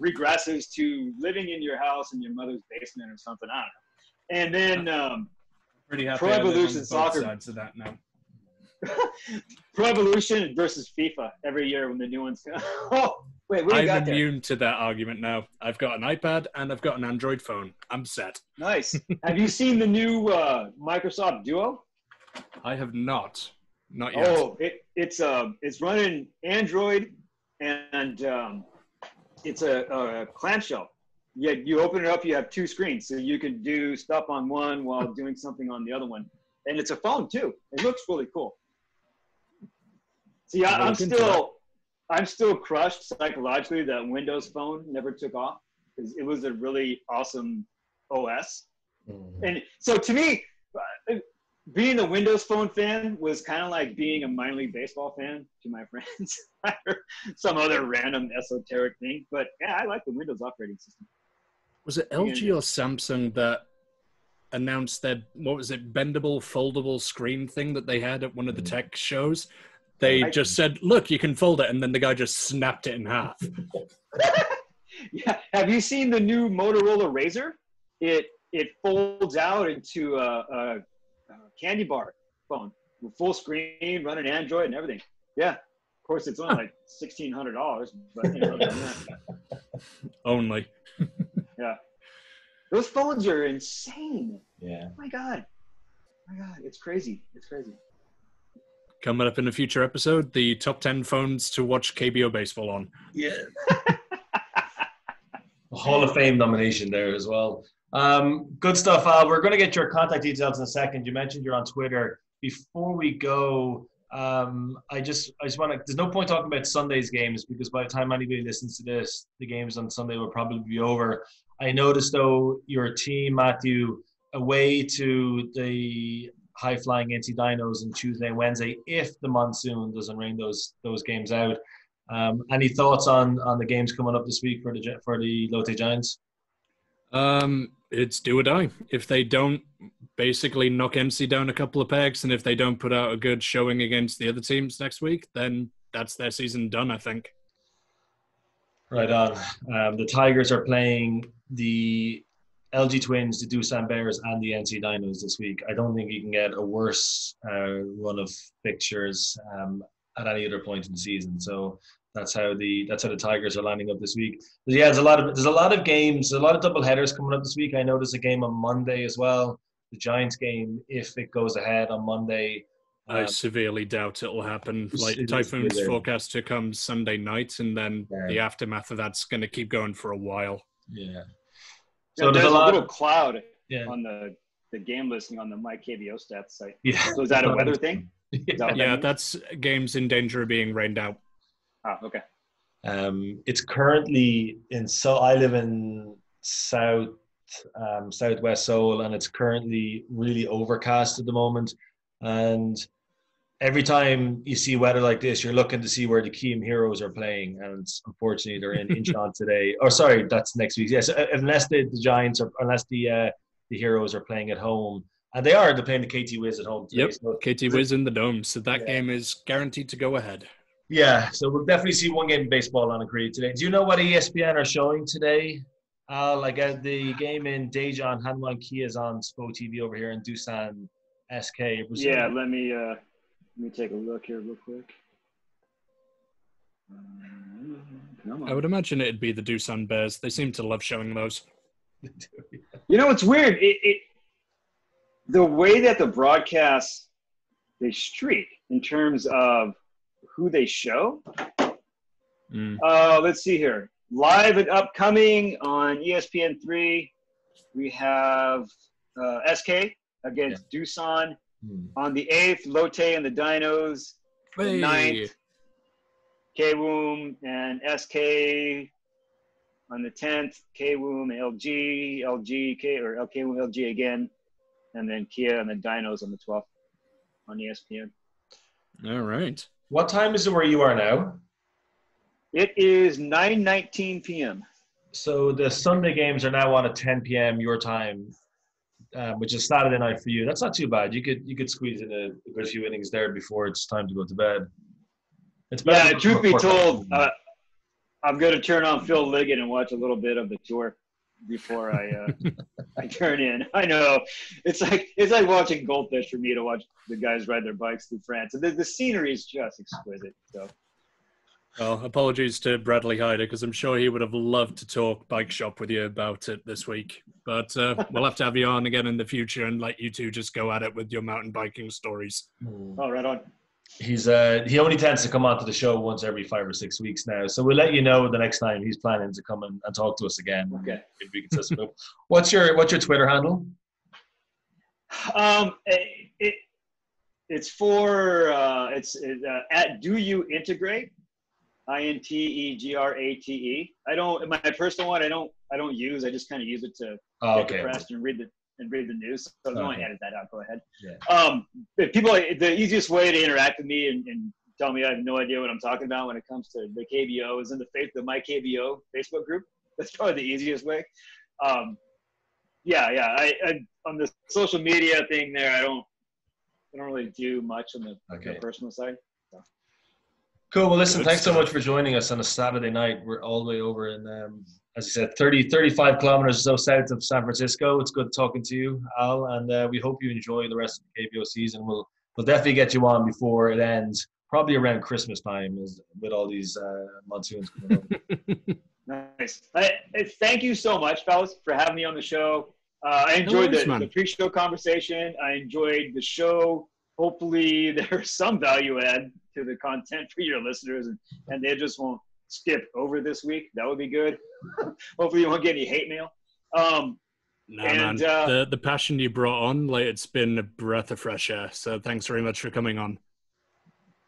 regresses to living in your house in your mother's basement or something. I don't know. And then pretty happy Pro Evolution Soccer. Sides of that now. Pro Evolution versus FIFA every year when the new ones come. Oh, wait, what do you got there? I'm immune to that argument now. I've got an iPad and I've got an Android phone. I'm set. Nice. Have you seen the new Microsoft Duo? I have not. Not yet. Oh, it's running Android and it's a clamshell. Yeah, you open it up, you have 2 screens, so you can do stuff on one while doing something on the other one. And it's a phone too. It looks really cool. See, I'm still crushed psychologically that Windows Phone never took off because it was a really awesome OS. Mm-hmm. And so to me, being a Windows Phone fan was kind of like being a minor league baseball fan to my friends. Some other random esoteric thing. But yeah, I like the Windows operating system. Was it LG or Samsung that announced their, bendable, foldable screen thing that they had at one of the tech shows? They just said, look, you can fold it. And then the guy just snapped it in half. Yeah. Have you seen the new Motorola Razr? It folds out into a candy bar phone with full screen, running Android and everything. Yeah. Of course, it's only like $1,600, but other than that. Only. Yeah. Those phones are insane. Yeah. Oh my God. It's crazy. It's crazy. Coming up in a future episode, the top 10 phones to watch KBO baseball on. Yeah. A Hall of Fame nomination there as well. Good stuff, Al. We're going to get your contact details in a second. You mentioned you're on Twitter. before we go, I just want to. There's no point talking about Sunday's games because by the time anybody listens to this, the games on Sunday will probably be over. I noticed though your team, Matthew, away to the high-flying NC Dinos on Tuesday and Wednesday, if the monsoon doesn't rain those games out. Any thoughts on the games coming up this week for the Lotte Giants? It's do or die. If they don't basically knock MC down a couple of pegs, and if they don't put out a good showing against the other teams next week, then that's their season done, I think. Right on. The Tigers are playing the LG Twins, the Doosan Bears, and the NC Dinos this week. I don't think you can get a worse run of fixtures at any other point in the season. So that's how the Tigers are lining up this week. But yeah, there's a lot of games, a lot of double headers coming up this week. I know there's a game on Monday as well. The Giants game, if it goes ahead on Monday. I severely doubt it'll happen. Like Typhoon's forecast to come Sunday night, and then the aftermath of that's going to keep going for a while. Yeah. So there's a little cloud on the game listing on the My KBO stats site. Yeah. So is that a weather thing? That's games in danger of being rained out. Oh, okay. It's currently I live in southwest Seoul, and it's currently really overcast at the moment. And every time you see weather like this, you're looking to see where the Kiam Heroes are playing, and unfortunately they're in Incheon today. Oh, sorry, that's next week. Yes, unless the Giants or unless the Heroes are playing at home, and they're playing the KT Wiz at home today. Yep, so, KT Wiz in the Dome, so that game is guaranteed to go ahead. Yeah, so we'll definitely see one game of baseball on Creed today. Do you know what ESPN are showing today? The game in Daejeon, Hanwha and Kia is on SPO TV over here in Doosan, SK. Yeah, let me take a look here real quick. I would imagine it'd be the Doosan Bears. They seem to love showing those. You know, it's weird. The way that the broadcasts, they streak in terms of who they show. Let's see here. Live and upcoming on ESPN3, we have SK against Doosan. On the 8th, Lotte and the Dinos. The 9th, K-Woom and SK. On the 10th, K-Woom, LG, K-Woom, LG again. And then Kia and the Dinos on the 12th on ESPN. All right. What time is it where you are now? It is 9:19 p.m. So the Sunday games are now on at 10 p.m. your time, which is Saturday night for you. That's not too bad. You could squeeze in a good few innings there before it's time to go to bed. Truth be told, I'm going to turn on Phil Liggett and watch a little bit of the tour before I turn in. I know it's like watching goldfish for me to watch the guys ride their bikes through France. The scenery is just exquisite. So. Well, apologies to Bradley Hyder because I'm sure he would have loved to talk bike shop with you about it this week. But we'll have to have you on again in the future and let you two just go at it with your mountain biking stories. Oh, right on. He only tends to come onto the show once every 5 or 6 weeks now, so we'll let you know the next time he's planning to come and talk to us again. Okay. If we can set What's your Twitter handle? It's for at Do You Integrate, INTEGRATE. My personal one I don't use. I just kind of use it to get depressed and read the news. So don't edit that out. Go ahead. Yeah. If people, the easiest way to interact with me and tell me I have no idea what I'm talking about when it comes to the KBO is in the My KBO Facebook group. That's probably the easiest way. I on the social media thing there, I don't really do much on the personal side. So. Cool. Well, listen, thanks so much for joining us on a Saturday night. We're all the way over in, as you said, 35 kilometers or so south of San Francisco. It's good talking to you, Al, and we hope you enjoy the rest of the KBO season. We'll definitely get you on before it ends, probably around Christmas time with all these monsoons coming over. Nice. Thank you so much, fellas, for having me on the show. I enjoyed the pre-show conversation. I enjoyed the show. Hopefully there's some value add to the content for your listeners, and they just won't skip over this week. That would be good. Hopefully you won't get any hate mail. Nah, man. The passion you brought on, like, it's been a breath of fresh air. So thanks very much for coming on.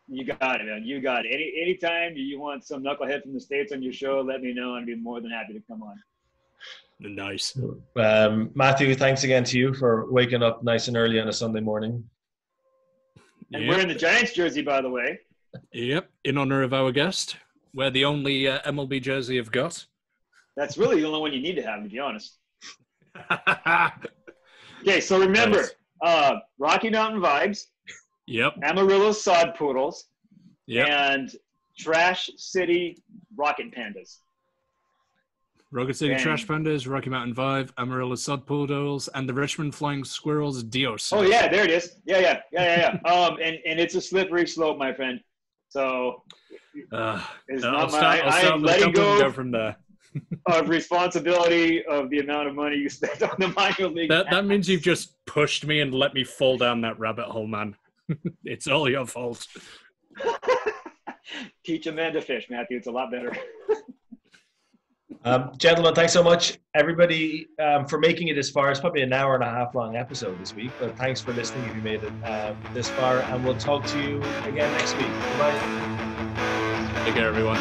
You got it, man. You got it. Anytime you want some knucklehead from the States on your show, let me know. I'd be more than happy to come on. Nice. Matthew, thanks again to you for waking up nice and early on a Sunday morning. And we're in the Giants jersey, by the way. Yep, in honor of our guest. We're the only MLB jersey I've got. That's really the only one you need to have, to be honest. Okay, so remember, Rocky Mountain Vibes. Yep. Amarillo Sod Poodles. Yep. And Trash City Rocket Pandas. Rocket City Trash Pandas, Rocky Mountain Vibe, Amarillo Sod Poodles, and the Richmond Flying Squirrels Dios. Oh yeah, there it is. Yeah. And it's a slippery slope, my friend. So it's not I'm letting go from there. of responsibility of the amount of money you spent on the minor league. That means you've just pushed me and let me fall down that rabbit hole, man. It's all your fault. Teach a man to fish, Matthew. It's a lot better. Gentlemen, thanks so much, everybody, for making it this far. It's probably an hour and a half long episode this week, but thanks for listening if you made it this far, and we'll talk to you again next week. Bye. Take care, everyone.